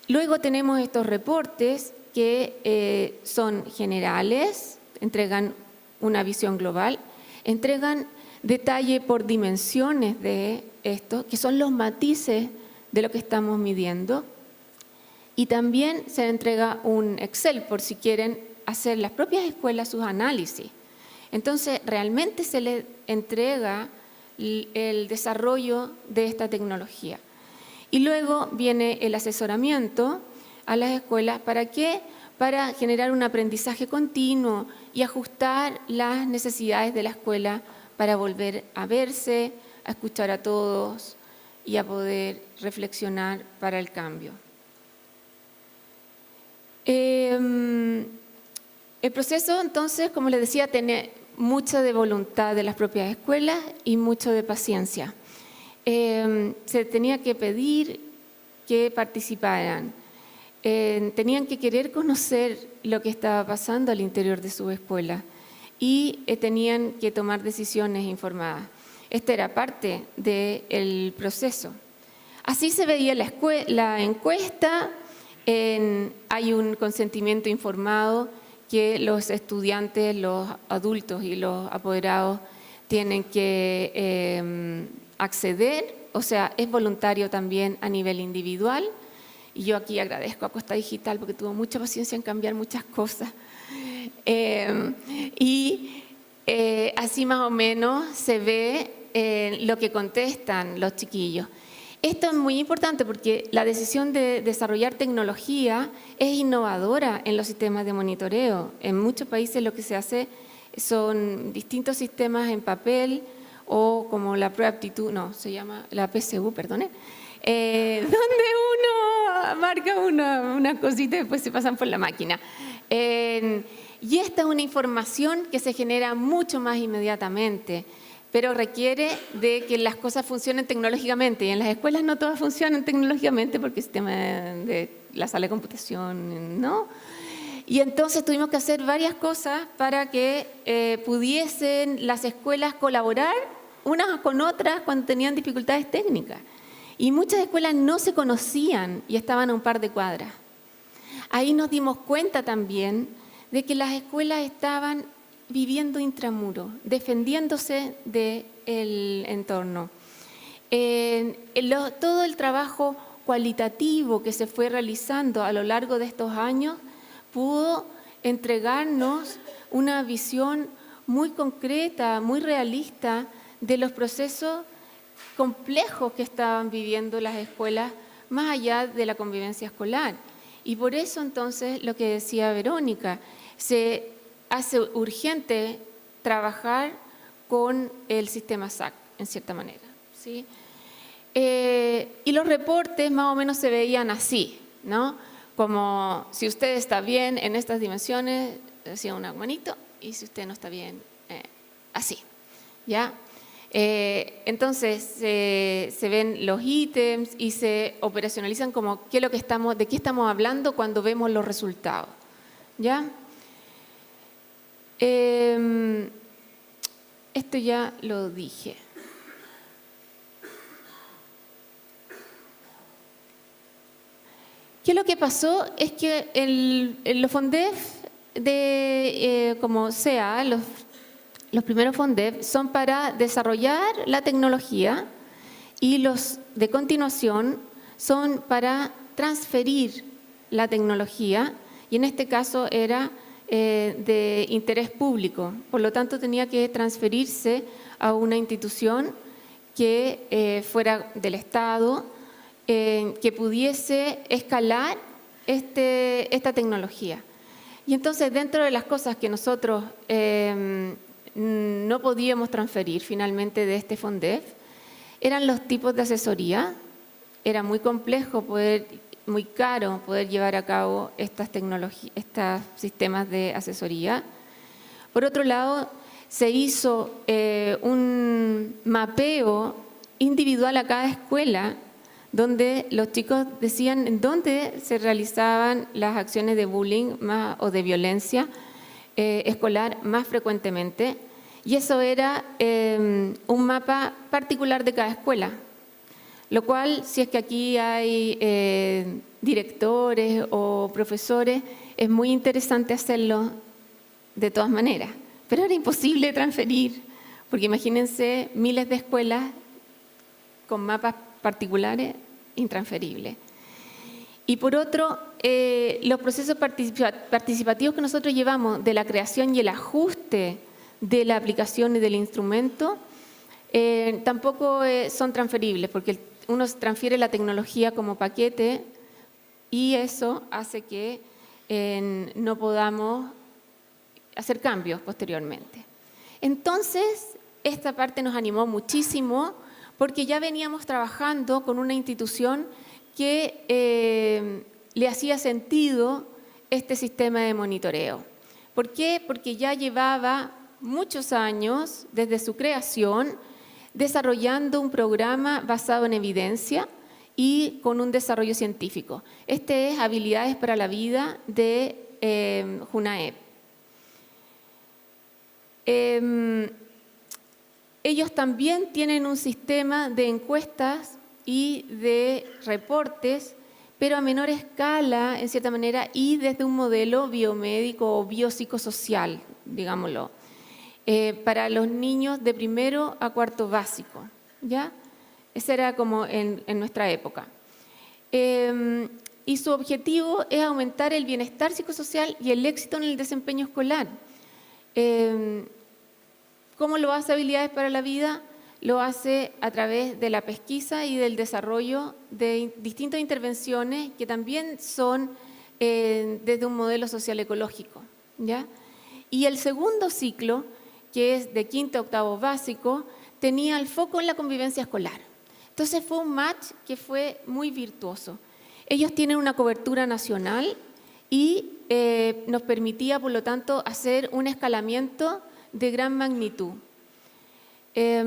Luego tenemos estos reportes que son generales, entregan una visión global, entregan detalle por dimensiones de esto, que son los matices de lo que estamos midiendo, y también se entrega un Excel por si quieren hacer las propias escuelas sus análisis. Entonces, realmente se les entrega el desarrollo de esta tecnología. Y luego viene el asesoramiento a las escuelas. ¿Para qué? Para generar un aprendizaje continuo y ajustar las necesidades de la escuela para volver a verse, a escuchar a todos y a poder reflexionar para el cambio. El proceso, entonces, como les decía, tiene mucha de voluntad de las propias escuelas y mucho de paciencia. Se tenía que pedir que participaran. Tenían que querer conocer lo que estaba pasando al interior de su escuela y tenían que tomar decisiones informadas. Esta era parte del proceso. Así se veía la encuesta. Hay un consentimiento informado que los estudiantes, los adultos y los apoderados tienen que acceder, o sea, es voluntario también a nivel individual. Y yo aquí agradezco a Costa Digital porque tuvo mucha paciencia en cambiar muchas cosas. Así más o menos se ve lo que contestan los chiquillos. Esto es muy importante porque la decisión de desarrollar tecnología es innovadora en los sistemas de monitoreo. En muchos países lo que se hace son distintos sistemas en papel o como la prueba de aptitud, no, se llama la PSU, perdone, donde uno marca una cosita y después se pasan por la máquina. Y esta es una información que se genera mucho más inmediatamente, pero requiere de que las cosas funcionen tecnológicamente. Y en las escuelas no todas funcionan tecnológicamente porque el sistema de la sala de computación, ¿no? Y entonces tuvimos que hacer varias cosas para que pudiesen las escuelas colaborar unas con otras cuando tenían dificultades técnicas. Y muchas escuelas no se conocían y estaban a un par de cuadras. Ahí nos dimos cuenta también de que las escuelas estaban viviendo intramuros, defendiéndose del entorno. Todo el trabajo cualitativo que se fue realizando a lo largo de estos años pudo entregarnos una visión muy concreta, muy realista de los procesos complejos que estaban viviendo las escuelas más allá de la convivencia escolar. Y por eso entonces lo que decía Verónica, se hace urgente trabajar con el sistema SAC, en cierta manera, ¿sí? Y los reportes más o menos se veían así, ¿no? Como si usted está bien en estas dimensiones, decía una manito, y si usted no está bien, así, ¿ya? Entonces se ven los ítems y se operacionalizan como qué es lo que de qué estamos hablando cuando vemos los resultados, ¿ya? Esto ya lo dije. ¿Qué es lo que pasó? Es que los FONDEF, como sea, los primeros FONDEF son para desarrollar la tecnología y los de continuación son para transferir la tecnología, y en este caso era de interés público, por lo tanto tenía que transferirse a una institución que fuera del Estado, que pudiese escalar esta tecnología. Y entonces dentro de las cosas que nosotros no podíamos transferir finalmente de este FONDEF eran los tipos de asesoría. Era muy complejo, muy caro poder llevar a cabo estos sistemas de asesoría. Por otro lado, se hizo un mapeo individual a cada escuela donde los chicos decían en dónde se realizaban las acciones de bullying o de violencia escolar más frecuentemente, y eso era un mapa particular de cada escuela, lo cual, si es que aquí hay directores o profesores, es muy interesante hacerlo de todas maneras, pero era imposible transferir, porque imagínense miles de escuelas con mapas particulares intransferibles. Y por otro, los procesos participativos que nosotros llevamos de la creación y el ajuste de la aplicación y del instrumento tampoco son transferibles, porque uno transfiere la tecnología como paquete y eso hace que no podamos hacer cambios posteriormente. Entonces, esta parte nos animó muchísimo porque ya veníamos trabajando con una institución que le hacía sentido este sistema de monitoreo. ¿Por qué? Porque ya llevaba muchos años desde su creación desarrollando un programa basado en evidencia y con un desarrollo científico. Este es Habilidades para la Vida de JUNAEP. Ellos también tienen un sistema de encuestas y de reportes, pero a menor escala, en cierta manera, y desde un modelo biomédico o biopsicosocial, digámoslo, para los niños de primero a cuarto básico, ¿ya? Ese era como en nuestra época. Y su objetivo es aumentar el bienestar psicosocial y el éxito en el desempeño escolar. ¿Cómo lo hace Habilidades para la Vida? Lo hace a través de la pesquisa y del desarrollo de distintas intervenciones que también son desde un modelo social ecológico, ¿ya? Y el segundo ciclo, que es de quinto a octavo básico, tenía el foco en la convivencia escolar. Entonces fue un match que fue muy virtuoso. Ellos tienen una cobertura nacional y nos permitía, por lo tanto, hacer un escalamiento de gran magnitud. Eso.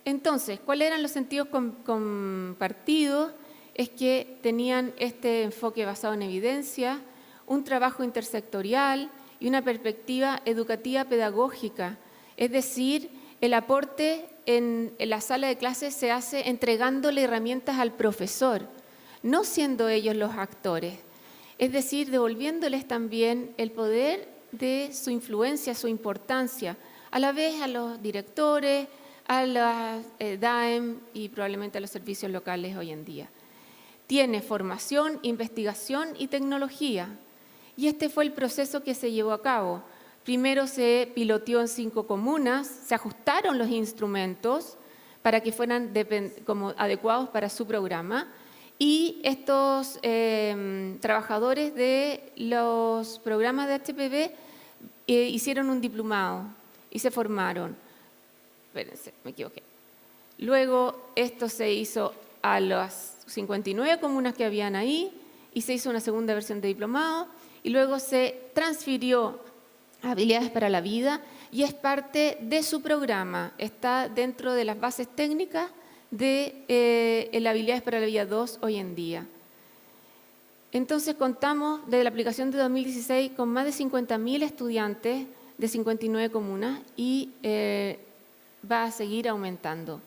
Entonces, ¿cuáles eran los sentidos compartidos? Es que tenían este enfoque basado en evidencia, un trabajo intersectorial y una perspectiva educativa pedagógica. Es decir, el aporte en la sala de clases se hace entregándole herramientas al profesor, no siendo ellos los actores. Es decir, devolviéndoles también el poder de su influencia, su importancia, a la vez a los directores, a las DAEM y probablemente a los servicios locales hoy en día. Tiene formación, investigación y tecnología. Y este fue el proceso que se llevó a cabo. Primero se piloteó en 5 comunas, se ajustaron los instrumentos para que fueran como adecuados para su programa. Y estos trabajadores de los programas de HPB hicieron un diplomado y se formaron. Espérense, me equivoqué. Luego esto se hizo a las 59 comunas que habían ahí y se hizo una segunda versión de diplomado y luego se transfirió a Habilidades para la Vida y es parte de su programa, está dentro de las bases técnicas de el Habilidades para la Vida 2 hoy en día. Entonces contamos desde la aplicación de 2016 con más de 50.000 estudiantes de 59 comunas y va a seguir aumentando.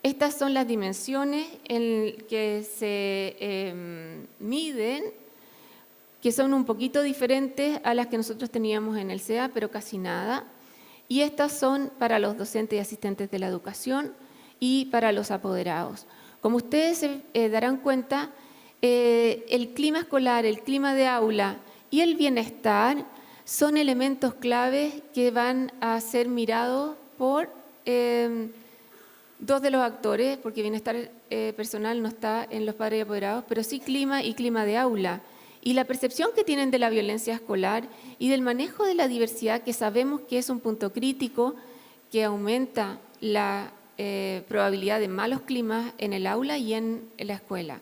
Estas son las dimensiones en que se miden, que son un poquito diferentes a las que nosotros teníamos en el CEA, pero casi nada. Y estas son para los docentes y asistentes de la educación y para los apoderados. Como ustedes se darán cuenta, el clima escolar, el clima de aula y el bienestar son elementos claves que van a ser mirados por dos de los actores, porque bienestar personal no está en los padres y apoderados, pero sí clima y clima de aula. Y la percepción que tienen de la violencia escolar y del manejo de la diversidad, que sabemos que es un punto crítico que aumenta la probabilidad de malos climas en el aula y en la escuela.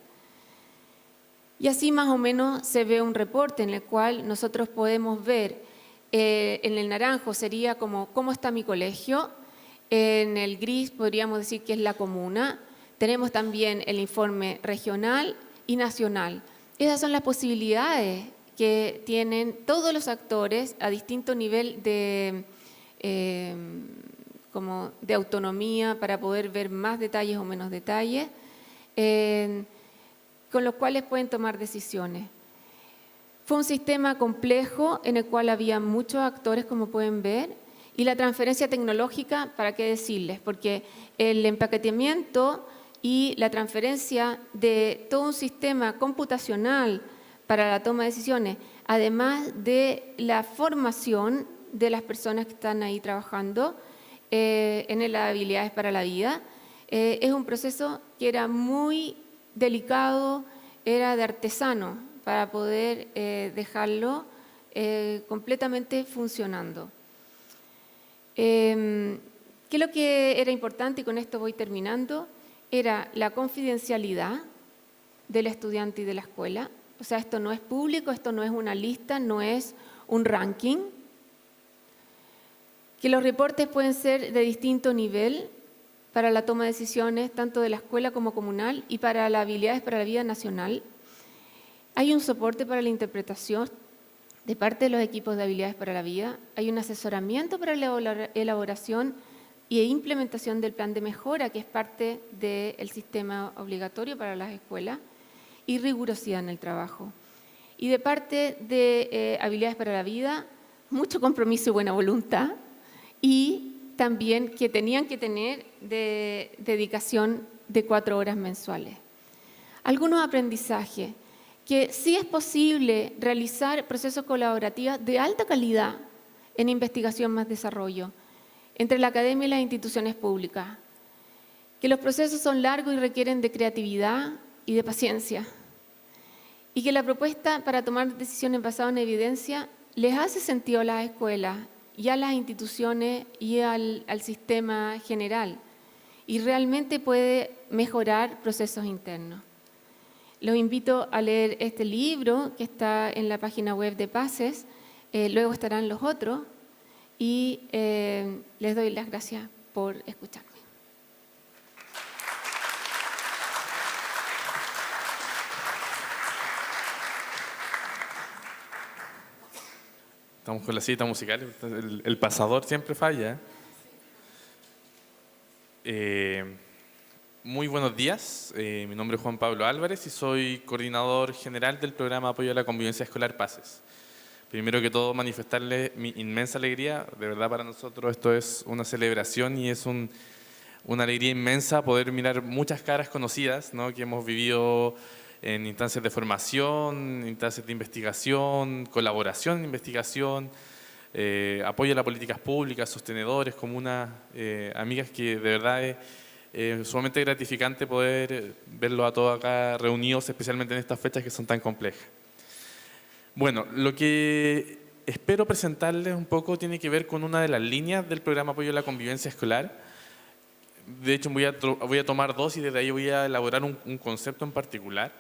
Y así más o menos se ve un reporte en el cual nosotros podemos ver, en el naranjo sería como cómo está mi colegio, en el gris podríamos decir que es la comuna, tenemos también el informe regional y nacional. Esas son las posibilidades que tienen todos los actores a distinto nivel de autonomía para poder ver más detalles o menos detalles, con los cuales pueden tomar decisiones. Fue un sistema complejo en el cual había muchos actores, como pueden ver, y la transferencia tecnológica, ¿para qué decirles? Porque el empaquetamiento y la transferencia de todo un sistema computacional para la toma de decisiones, además de la formación de las personas que están ahí trabajando en las habilidades para la vida, es un proceso que era muy delicado era de artesano para poder dejarlo completamente funcionando. ¿Qué es lo que era importante? Y con esto voy terminando. Era la confidencialidad del estudiante y de la escuela. O sea, esto no es público, esto no es una lista, no es un ranking. Que los reportes pueden ser de distinto nivel para la toma de decisiones, tanto de la escuela como comunal, y para las habilidades para la vida nacional. Hay un soporte para la interpretación de parte de los equipos de habilidades para la vida. Hay un asesoramiento para la elaboración e implementación del plan de mejora, que es parte del sistema obligatorio para las escuelas, y rigurosidad en el trabajo. Y de parte de habilidades para la vida, mucho compromiso y buena voluntad, y también que tenían que tener de dedicación de 4 horas mensuales. Algunos aprendizajes, que sí es posible realizar procesos colaborativos de alta calidad en investigación más desarrollo entre la academia y las instituciones públicas, que los procesos son largos y requieren de creatividad y de paciencia, y que la propuesta para tomar decisiones basadas en evidencia les hace sentido a las escuelas y a las instituciones y al sistema general, y realmente puede mejorar procesos internos. Los invito a leer este libro que está en la página web de PACES, luego estarán los otros, y les doy las gracias por escucharme.
Estamos con la cita musical, el pasador siempre falla. Muy buenos días, mi nombre es Juan Pablo Álvarez y soy coordinador general del programa Apoyo a la Convivencia Escolar PACES. Primero que todo, manifestarles mi inmensa alegría. De verdad, para nosotros esto es una celebración y es una alegría inmensa poder mirar muchas caras conocidas, ¿no?, que hemos vivido en instancias de formación, instancias de investigación, colaboración en investigación, apoyo a las políticas públicas, sostenedores, comunas, amigas, que de verdad es sumamente gratificante poder verlos a todos acá reunidos, especialmente en estas fechas que son tan complejas. Bueno, lo que espero presentarles un poco tiene que ver con una de las líneas del programa Apoyo a la Convivencia Escolar. De hecho, voy a tomar 2 y desde ahí voy a elaborar un concepto en particular.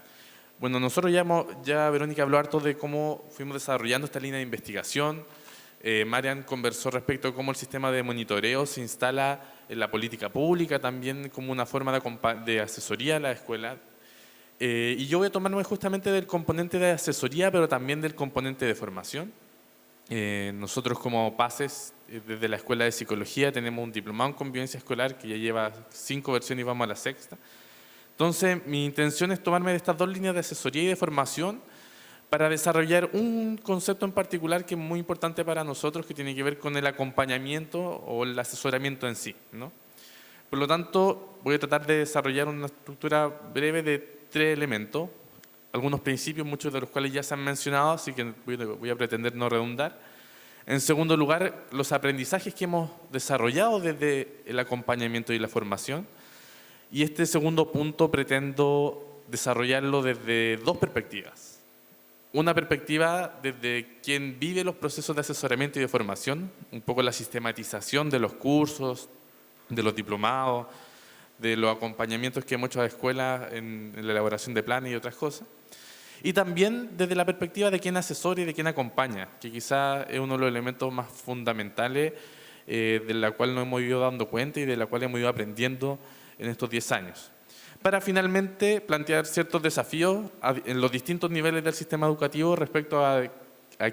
Bueno, nosotros ya Verónica habló harto de cómo fuimos desarrollando esta línea de investigación. Marian conversó respecto a cómo el sistema de monitoreo se instala en la política pública, también como una forma de asesoría a la escuela. Y yo voy a tomarme justamente del componente de asesoría, pero también del componente de formación. Nosotros como PACES, desde la Escuela de Psicología, tenemos un diplomado en convivencia escolar que ya lleva 5 versiones y vamos a la 6ª. Entonces, mi intención es tomarme de estas 2 líneas de asesoría y de formación para desarrollar un concepto en particular que es muy importante para nosotros, que tiene que ver con el acompañamiento o el asesoramiento en sí, ¿no? Por lo tanto, voy a tratar de desarrollar una estructura breve de 3 elementos, algunos principios, muchos de los cuales ya se han mencionado, así que voy a pretender no redundar. En segundo lugar, los aprendizajes que hemos desarrollado desde el acompañamiento y la formación. Y este segundo punto pretendo desarrollarlo desde 2 perspectivas. Una perspectiva desde quien vive los procesos de asesoramiento y de formación, un poco la sistematización de los cursos, de los diplomados, de los acompañamientos que hemos hecho a escuelas en la elaboración de planes y otras cosas. Y también desde la perspectiva de quien asesora y de quien acompaña, que quizás es uno de los elementos más fundamentales de la cual nos hemos ido dando cuenta y de la cual hemos ido aprendiendo en estos 10 años. Para finalmente plantear ciertos desafíos en los distintos niveles del sistema educativo respecto a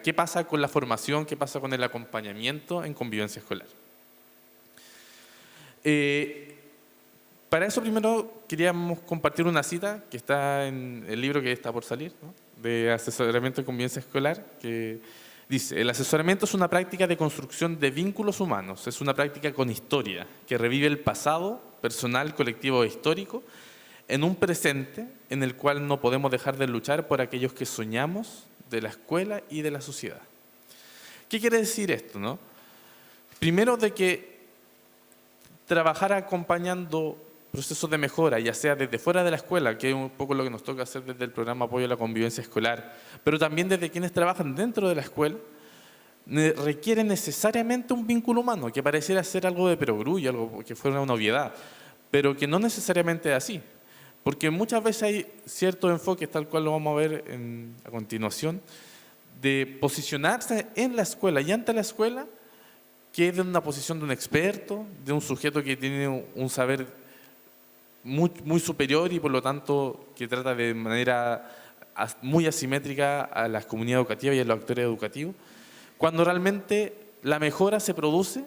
qué pasa con la formación, qué pasa con el acompañamiento en convivencia escolar. Para eso primero queríamos compartir una cita que está en el libro que está por salir, ¿no?, de asesoramiento en convivencia escolar, que dice: el asesoramiento es una práctica de construcción de vínculos humanos, es una práctica con historia, que revive el pasado, personal, colectivo e histórico, en un presente en el cual no podemos dejar de luchar por aquellos que soñamos de la escuela y de la sociedad. ¿Qué quiere decir esto, no? Primero, de que trabajar acompañando procesos de mejora, ya sea desde fuera de la escuela, que es un poco lo que nos toca hacer desde el programa Apoyo a la Convivencia Escolar, pero también desde quienes trabajan dentro de la escuela, requiere necesariamente un vínculo humano, que pareciera ser algo de perogrullo, algo que fuera una obviedad, pero que no necesariamente es así, porque muchas veces hay ciertos enfoques, tal cual lo vamos a ver a continuación, de posicionarse en la escuela y ante la escuela, que es de una posición de un experto, de un sujeto que tiene un saber muy superior y por lo tanto que trata de manera muy asimétrica a las comunidades educativas y a los actores educativos, cuando realmente la mejora se produce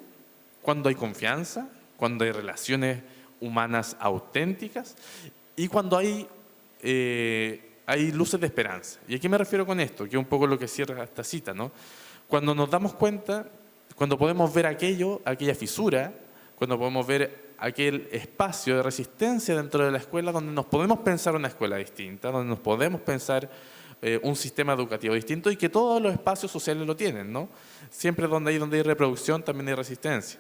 cuando hay confianza, cuando hay relaciones humanas auténticas y cuando hay luces de esperanza. ¿Y a qué me refiero con esto? Que es un poco lo que cierra esta cita, ¿no? Cuando nos damos cuenta, cuando podemos ver aquella fisura, cuando podemos ver aquel espacio de resistencia dentro de la escuela donde nos podemos pensar una escuela distinta, donde nos podemos pensar un sistema educativo distinto y que todos los espacios sociales lo tienen, ¿no? Siempre donde hay reproducción también hay resistencia.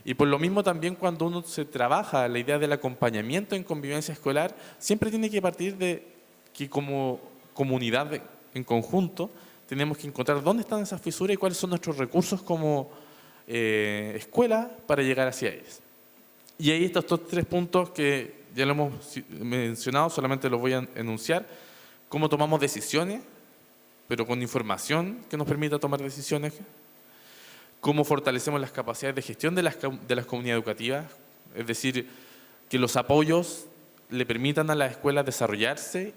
Y por lo mismo también cuando uno se trabaja la idea del acompañamiento en convivencia escolar, siempre tiene que partir de que como comunidad en conjunto tenemos que encontrar dónde están esas fisuras y cuáles son nuestros recursos como escuela para llegar hacia ellas. Y ahí estos 3 puntos que ya lo hemos mencionado, solamente los voy a enunciar. Cómo tomamos decisiones, pero con información que nos permita tomar decisiones. Cómo fortalecemos las capacidades de gestión de las comunidades educativas, es decir, que los apoyos le permitan a las escuelas desarrollarse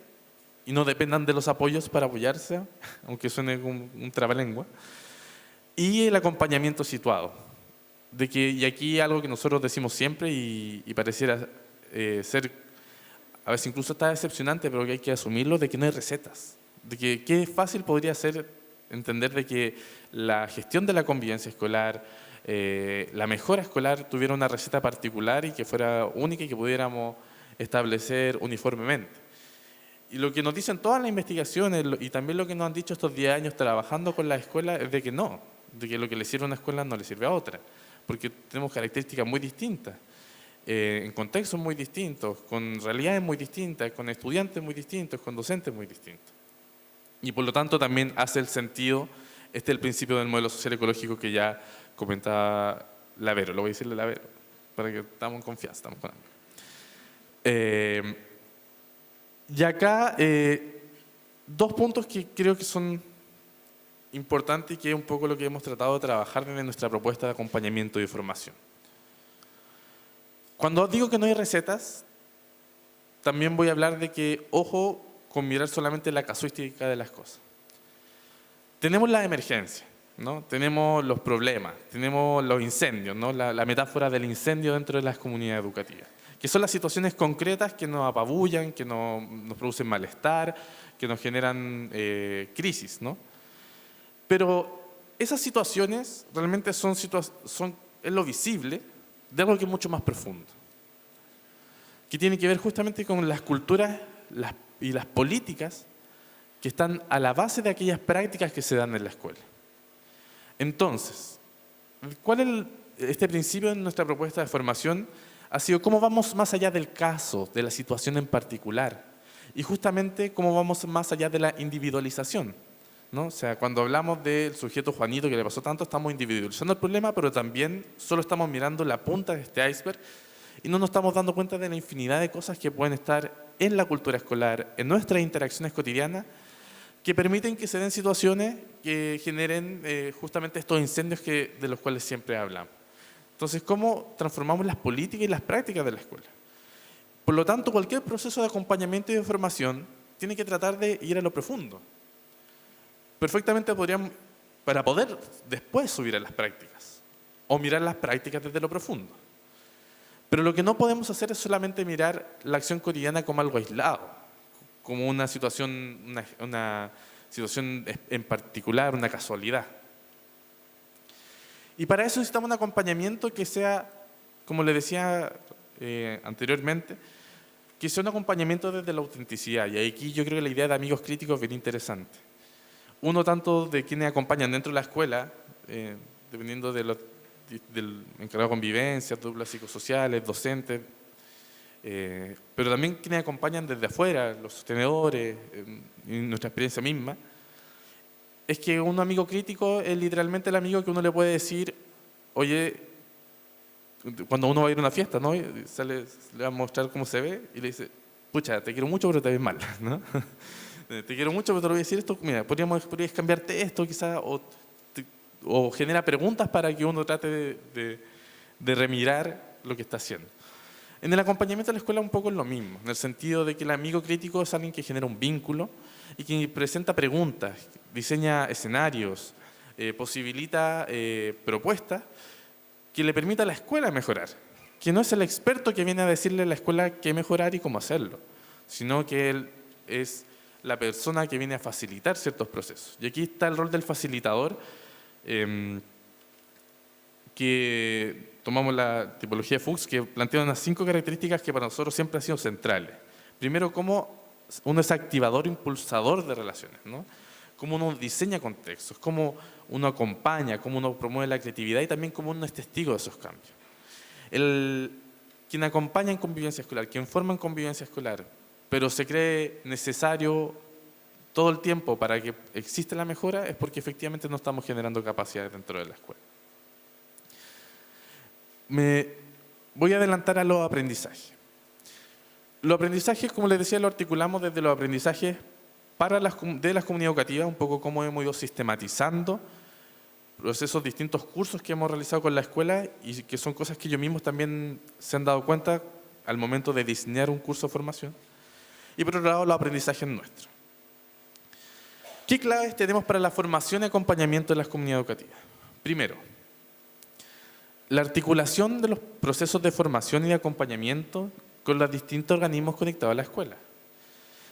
y no dependan de los apoyos para apoyarse, aunque suene como un trabalengua. Y el acompañamiento situado. Y aquí algo que nosotros decimos siempre y pareciera ser, a veces incluso está decepcionante, pero que hay que asumirlo, de que no hay recetas. De que qué fácil podría ser entender de que la gestión de la convivencia escolar, la mejora escolar tuviera una receta particular y que fuera única y que pudiéramos establecer uniformemente. Y lo que nos dicen todas las investigaciones y también lo que nos han dicho estos 10 años trabajando con las escuelas es de que no, de que lo que le sirve a una escuela no le sirve a otra, porque tenemos características muy distintas, en contextos muy distintos, con realidades muy distintas, con estudiantes muy distintos, con docentes muy distintos. Y por lo tanto también hace el sentido, este es el principio del modelo social ecológico que ya comentaba Lavero, lo voy a decirle Lavero, para que estamos en confianza, estamos con hambre. Y acá, 2 puntos que creo que son importantes y que es un poco lo que hemos tratado de trabajar desde nuestra propuesta de acompañamiento y formación. Cuando digo que no hay recetas, también voy a hablar de que, ojo, con mirar solamente la casuística de las cosas. Tenemos la emergencia, ¿no? Tenemos los problemas, tenemos los incendios, ¿no? La metáfora del incendio dentro de las comunidades educativas, que son las situaciones concretas que nos apabullan, que nos producen malestar, que nos generan crisis, ¿no? Pero esas situaciones realmente es lo visible de algo que es mucho más profundo, que tiene que ver justamente con las culturas y las políticas que están a la base de aquellas prácticas que se dan en la escuela. Entonces, ¿cuál es este principio en nuestra propuesta de formación? Ha sido cómo vamos más allá del caso, de la situación en particular, y justamente cómo vamos más allá de la individualización, ¿no? O sea, cuando hablamos del sujeto Juanito que le pasó tanto, estamos individualizando el problema, pero también solo estamos mirando la punta de este iceberg y no nos estamos dando cuenta de la infinidad de cosas que pueden estar en la cultura escolar, en nuestras interacciones cotidianas, que permiten que se den situaciones que generen justamente estos incendios de los cuales siempre hablamos. Entonces, ¿cómo transformamos las políticas y las prácticas de la escuela? Por lo tanto, cualquier proceso de acompañamiento y de formación tiene que tratar de ir a lo profundo. Perfectamente podríamos, para poder después subir a las prácticas, o mirar las prácticas desde lo profundo. Pero lo que no podemos hacer es solamente mirar la acción cotidiana como algo aislado, como una situación en particular, una casualidad. Y para eso necesitamos un acompañamiento que sea, como le decía anteriormente, que sea un acompañamiento desde la autenticidad. Y aquí yo creo que la idea de amigos críticos es bien interesante. Uno tanto de quienes acompañan dentro de la escuela, dependiendo del encargado de convivencia, duplas psicosociales, docentes, pero también quienes acompañan desde afuera, los sostenedores, y nuestra experiencia misma, es que un amigo crítico es literalmente el amigo que uno le puede decir, oye, cuando uno va a ir a una fiesta, ¿no? Y le va a mostrar cómo se ve y le dice, pucha, te quiero mucho, pero te ves mal, ¿no? Te quiero mucho, pero te lo voy a decir esto, mira, podrías cambiarte esto quizás, o genera preguntas para que uno trate de remirar lo que está haciendo. En el acompañamiento a la escuela un poco es lo mismo, en el sentido de que el amigo crítico es alguien que genera un vínculo y que presenta preguntas, diseña escenarios, posibilita propuestas que le permita a la escuela mejorar. Que no es el experto que viene a decirle a la escuela qué mejorar y cómo hacerlo, sino que él es la persona que viene a facilitar ciertos procesos. Y aquí está el rol del facilitador, que tomamos la tipología de Fuchs, que plantea unas 5 características que para nosotros siempre han sido centrales. Primero, cómo uno es activador, impulsador de relaciones, ¿no? Cómo uno diseña contextos, cómo uno acompaña, cómo uno promueve la creatividad y también cómo uno es testigo de esos cambios. Quien acompaña en convivencia escolar, quien forma en convivencia escolar, pero se cree necesario todo el tiempo para que exista la mejora, es porque efectivamente no estamos generando capacidades dentro de la escuela. Me voy a adelantar a los aprendizajes. Los aprendizajes, como les decía, lo articulamos desde los aprendizajes de las comunidades educativas, un poco cómo hemos ido sistematizando esos distintos cursos que hemos realizado con la escuela y que son cosas que ellos mismos también se han dado cuenta al momento de diseñar un curso de formación. Y por otro lado, los aprendizajes nuestros. ¿Qué claves tenemos para la formación y acompañamiento de las comunidades educativas? Primero, la articulación de los procesos de formación y de acompañamiento con los distintos organismos conectados a la escuela.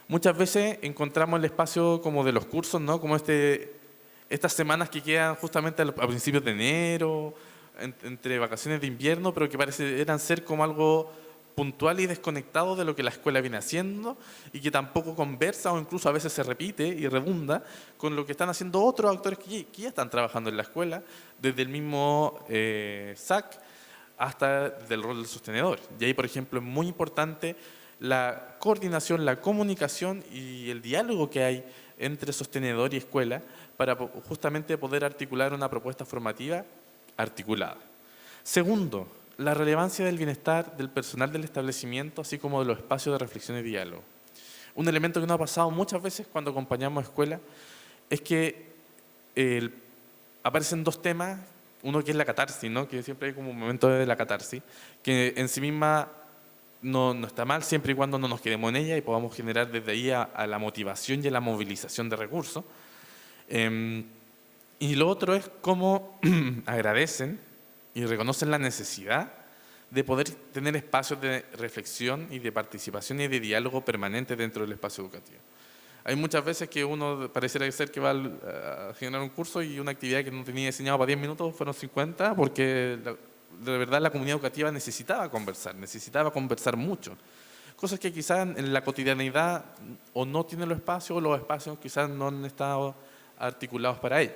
Muchas veces encontramos el espacio como de los cursos, ¿no? Como estas semanas que quedan justamente a principios de enero, entre vacaciones de invierno, pero que parecieran ser como algo puntual y desconectado de lo que la escuela viene haciendo y que tampoco conversa o incluso a veces se repite y redunda con lo que están haciendo otros actores que ya están trabajando en la escuela, desde el mismo SAC hasta del rol del sostenedor. Y ahí, por ejemplo, es muy importante la coordinación, la comunicación y el diálogo que hay entre sostenedor y escuela para justamente poder articular una propuesta formativa articulada. Segundo, la relevancia del bienestar del personal del establecimiento, así como de los espacios de reflexión y diálogo. Un elemento que nos ha pasado muchas veces cuando acompañamos a escuelas es que aparecen dos temas, uno que es la catarsis, ¿no? Que siempre hay como un momento de la catarsis, que en sí misma no está mal siempre y cuando no nos quedemos en ella y podamos generar desde ahí a la motivación y a la movilización de recursos. Y lo otro es cómo agradecen y reconocen la necesidad de poder tener espacios de reflexión y de participación y de diálogo permanente dentro del espacio educativo. Hay muchas veces que uno pareciera ser que va a generar un curso y una actividad que no tenía diseñado para 10 minutos fueron 50 porque de verdad la comunidad educativa necesitaba conversar mucho. Cosas que quizás en la cotidianidad o no tienen los espacios o los espacios quizás no han estado articulados para ello.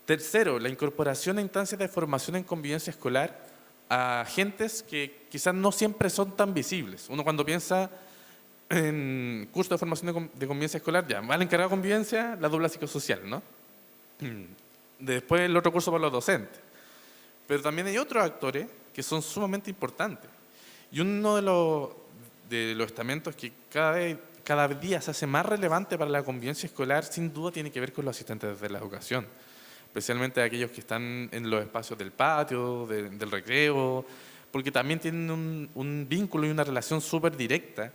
Tercero, la incorporación a instancias de formación en convivencia escolar a agentes que quizás no siempre son tan visibles. Uno cuando piensa en curso de formación de convivencia escolar, ya, va el encargado de convivencia, la dupla psicosocial, ¿no? Después el otro curso para los docentes. Pero también hay otros actores que son sumamente importantes. Y uno de los estamentos que cada día se hace más relevante para la convivencia escolar, sin duda tiene que ver con los asistentes de la educación. Especialmente aquellos que están en los espacios del patio, del recreo, porque también tienen un vínculo y una relación súper directa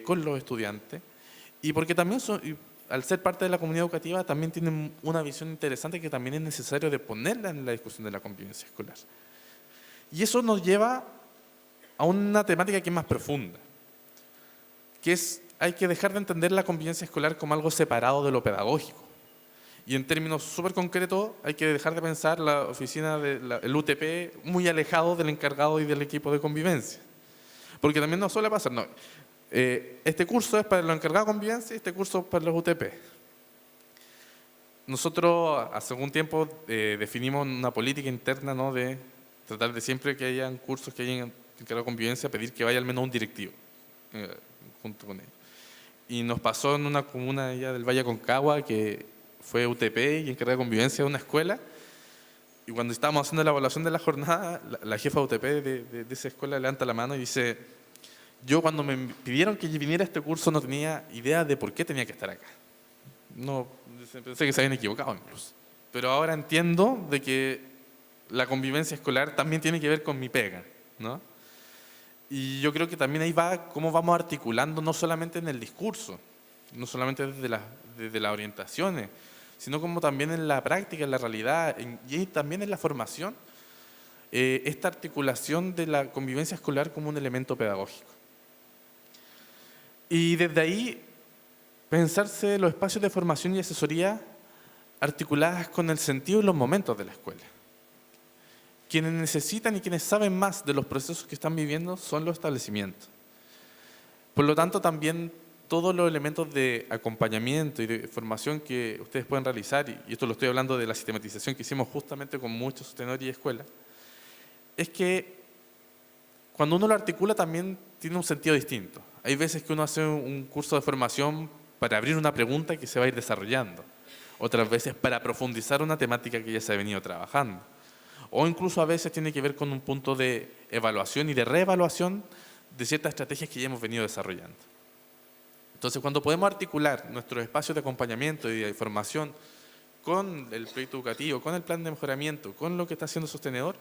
con los estudiantes y porque también al ser parte de la comunidad educativa también tienen una visión interesante que también es necesario de ponerla en la discusión de la convivencia escolar. Y eso nos lleva a una temática que es más profunda, que es hay que dejar de entender la convivencia escolar como algo separado de lo pedagógico. Y en términos súper concretos, hay que dejar de pensar la oficina del UTP muy alejado del encargado y del equipo de convivencia. Porque también nos suele pasar, no, este curso es para los encargados de convivencia y este curso es para los UTP. Nosotros hace algún tiempo definimos una política interna, ¿no? De tratar de siempre que hayan cursos que encargado de convivencia, pedir que vaya al menos un directivo junto con ellos. Y nos pasó en una comuna allá del Valle Aconcagua que fue UTP y encargada de convivencia de una escuela. Y cuando estábamos haciendo la evaluación de la jornada, la jefa de UTP de esa escuela levanta la mano y dice: yo cuando me pidieron que viniera a este curso no tenía idea de por qué tenía que estar acá. No, pensé que se habían equivocado incluso. Pero ahora entiendo de que la convivencia escolar también tiene que ver con mi pega, ¿no? Y yo creo que también ahí va cómo vamos articulando, no solamente en el discurso, no solamente desde las orientaciones, sino como también en la práctica, en la realidad, y también en la formación, esta articulación de la convivencia escolar como un elemento pedagógico. Y desde ahí, pensarse los espacios de formación y asesoría articuladas con el sentido y los momentos de la escuela. Quienes necesitan y quienes saben más de los procesos que están viviendo son los establecimientos. Por lo tanto, también todos los elementos de acompañamiento y de formación que ustedes pueden realizar, y esto lo estoy hablando de la sistematización que hicimos justamente con muchos sostenedores y escuelas, es que cuando uno lo articula también tiene un sentido distinto. Hay veces que uno hace un curso de formación para abrir una pregunta que se va a ir desarrollando. Otras veces para profundizar una temática que ya se ha venido trabajando. O incluso a veces tiene que ver con un punto de evaluación y de reevaluación de ciertas estrategias que ya hemos venido desarrollando. Entonces, cuando podemos articular nuestros espacios de acompañamiento y de formación con el proyecto educativo, con el plan de mejoramiento, con lo que está haciendo Sostenedor,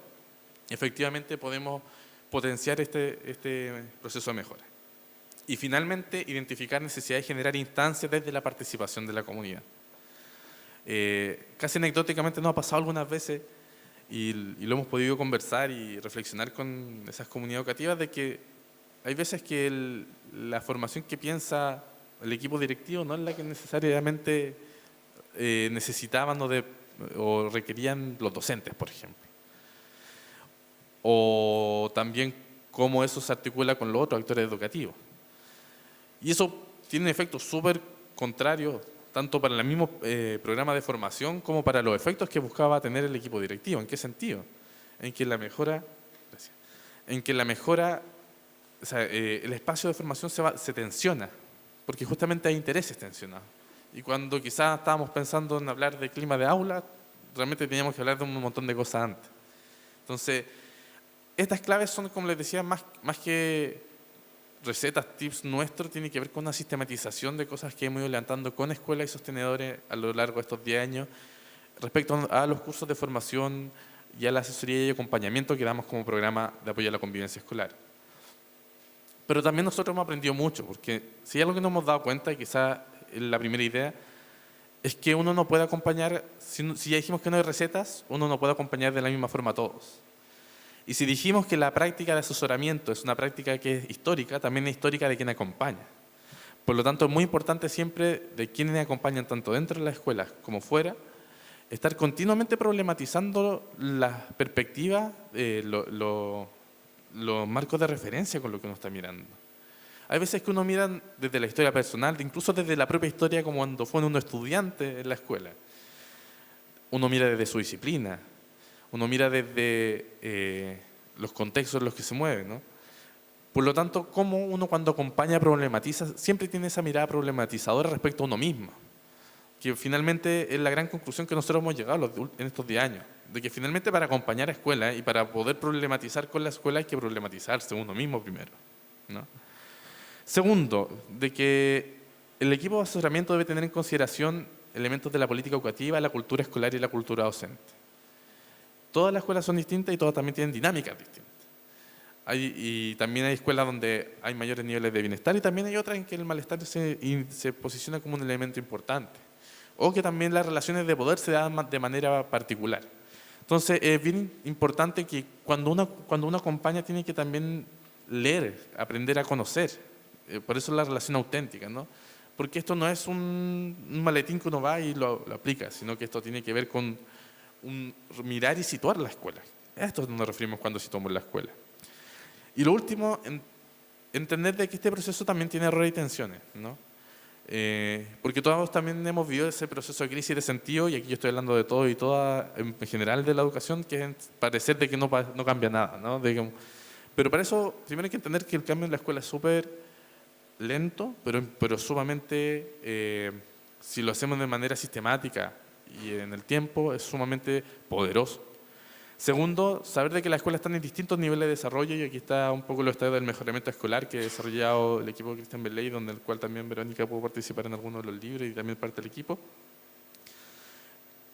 efectivamente podemos potenciar este proceso de mejora. Y finalmente, identificar necesidades y generar instancias desde la participación de la comunidad. Casi anecdóticamente nos ha pasado algunas veces, y lo hemos podido conversar y reflexionar con esas comunidades educativas, de que hay veces que la formación que piensa el equipo directivo no es la que necesariamente necesitaban o requerían los docentes, por ejemplo. O también cómo eso se articula con los otros actores educativos. Y eso tiene efectos súper contrarios, tanto para el mismo programa de formación como para los efectos que buscaba tener el equipo directivo. ¿En qué sentido? En que la mejora, o sea, el espacio de formación se tensiona, porque justamente hay intereses tensionados. Y cuando quizás estábamos pensando en hablar de clima de aula, realmente teníamos que hablar de un montón de cosas antes. Entonces, estas claves son, como les decía, más que recetas, tips nuestros, tiene que ver con una sistematización de cosas que hemos ido levantando con escuelas y sostenedores a lo largo de estos 10 años respecto a los cursos de formación y a la asesoría y acompañamiento que damos como programa de apoyo a la convivencia escolar. Pero también nosotros hemos aprendido mucho, porque si hay algo que nos hemos dado cuenta, y quizás la primera idea, es que uno no puede acompañar, si ya dijimos que no hay recetas, uno no puede acompañar de la misma forma a todos. Y si dijimos que la práctica de asesoramiento es una práctica que es histórica, también es histórica de quien acompaña. Por lo tanto, es muy importante siempre de quienes acompañan, tanto dentro de las escuelas como fuera, estar continuamente problematizando las perspectivas, los marcos de referencia con lo que uno está mirando. Hay veces que uno mira desde la historia personal, incluso desde la propia historia como cuando fue uno estudiante en la escuela. Uno mira desde su disciplina. Uno mira desde los contextos en los que se mueve, ¿no? Por lo tanto, cómo uno cuando acompaña problematiza, siempre tiene esa mirada problematizadora respecto a uno mismo, que finalmente es la gran conclusión que nosotros hemos llegado en estos 10 años, de que finalmente para acompañar a escuelas y para poder problematizar con la escuela hay que problematizarse uno mismo primero, ¿no? Segundo, de que el equipo de asesoramiento debe tener en consideración elementos de la política educativa, la cultura escolar y la cultura docente. Todas las escuelas son distintas y todas también tienen dinámicas distintas. Y también hay escuelas donde hay mayores niveles de bienestar y también hay otras en que el malestar se posiciona como un elemento importante. O que también las relaciones de poder se dan de manera particular. Entonces, es bien importante que cuando uno acompaña tiene que también leer, aprender a conocer. Por eso la relación auténtica, ¿no? Porque esto no es un maletín que uno va y lo aplica, sino que esto tiene que ver con mirar y situar la escuela. A esto nos referimos cuando situamos la escuela. Y lo último, entender de que este proceso también tiene errores y tensiones, ¿no? Porque todos también hemos vivido ese proceso de crisis de sentido, y aquí yo estoy hablando de todo y toda, en general de la educación, que es parecer de que no cambia nada, ¿no? Pero para eso, primero hay que entender que el cambio en la escuela es súper lento, pero sumamente, si lo hacemos de manera sistemática y en el tiempo, es sumamente poderoso. Segundo, saber de que las escuelas están en distintos niveles de desarrollo, y aquí está un poco los estadios del mejoramiento escolar que ha desarrollado el equipo de Cristian Beley, donde el cual también Verónica pudo participar en algunos de los libros y también parte del equipo.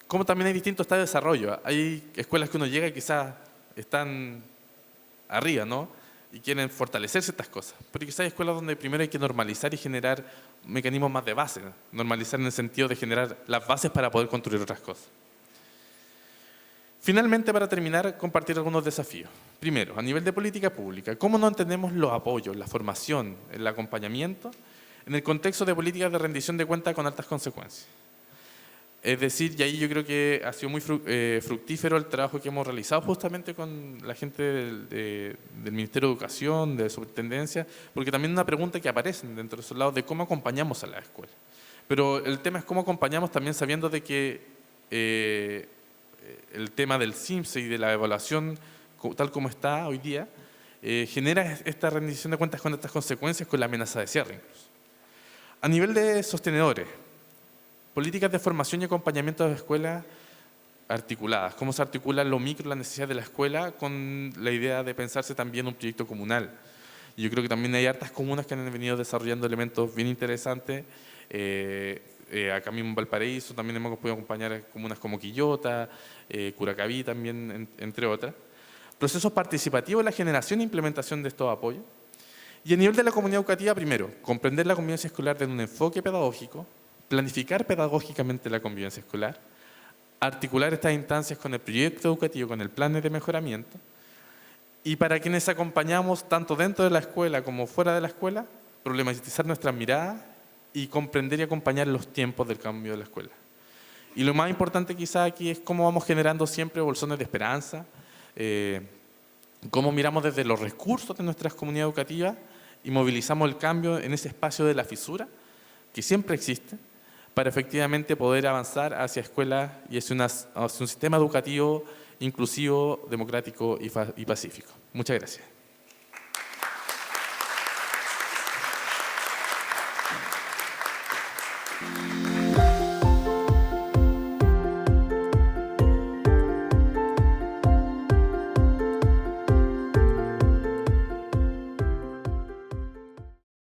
Como también hay distintos estadios de desarrollo. Hay escuelas que uno llega y quizás están arriba, ¿no? Y quieren fortalecer ciertas cosas. Pero quizás hay escuelas donde primero hay que normalizar y generar mecanismos más de base. Normalizar en el sentido de generar las bases para poder construir otras cosas. Finalmente, para terminar, compartir algunos desafíos. Primero, a nivel de política pública, ¿cómo no entendemos los apoyos, la formación, el acompañamiento en el contexto de políticas de rendición de cuentas con altas consecuencias? Es decir, y ahí yo creo que ha sido muy fructífero el trabajo que hemos realizado justamente con la gente del Ministerio de Educación, de Superintendencia, porque también una pregunta que aparece dentro de esos lados de cómo acompañamos a la escuela. Pero el tema es cómo acompañamos también sabiendo de que el tema del CIMSE y de la evaluación tal como está hoy día, genera esta rendición de cuentas con estas consecuencias con la amenaza de cierre incluso. A nivel de sostenedores, políticas de formación y acompañamiento de escuelas articuladas. ¿Cómo se articula lo micro, la necesidad de la escuela con la idea de pensarse también un proyecto comunal? Y yo creo que también hay hartas comunas que han venido desarrollando elementos bien interesantes. Acá mismo en Valparaíso también hemos podido acompañar a comunas como Quillota, Curacaví también, entre otras. Procesos participativos en la generación e implementación de estos apoyos. Y a nivel de la comunidad educativa, primero, comprender la convivencia escolar desde un enfoque pedagógico, planificar pedagógicamente la convivencia escolar, articular estas instancias con el proyecto educativo, con el plan de mejoramiento, y para quienes acompañamos tanto dentro de la escuela como fuera de la escuela, problematizar nuestras miradas y comprender y acompañar los tiempos del cambio de la escuela. Y lo más importante quizá aquí es cómo vamos generando siempre bolsones de esperanza, cómo miramos desde los recursos de nuestras comunidades educativas y movilizamos el cambio en ese espacio de la fisura que siempre existe para efectivamente poder avanzar hacia escuelas y hacia un sistema educativo inclusivo, democrático y pacífico. Muchas gracias.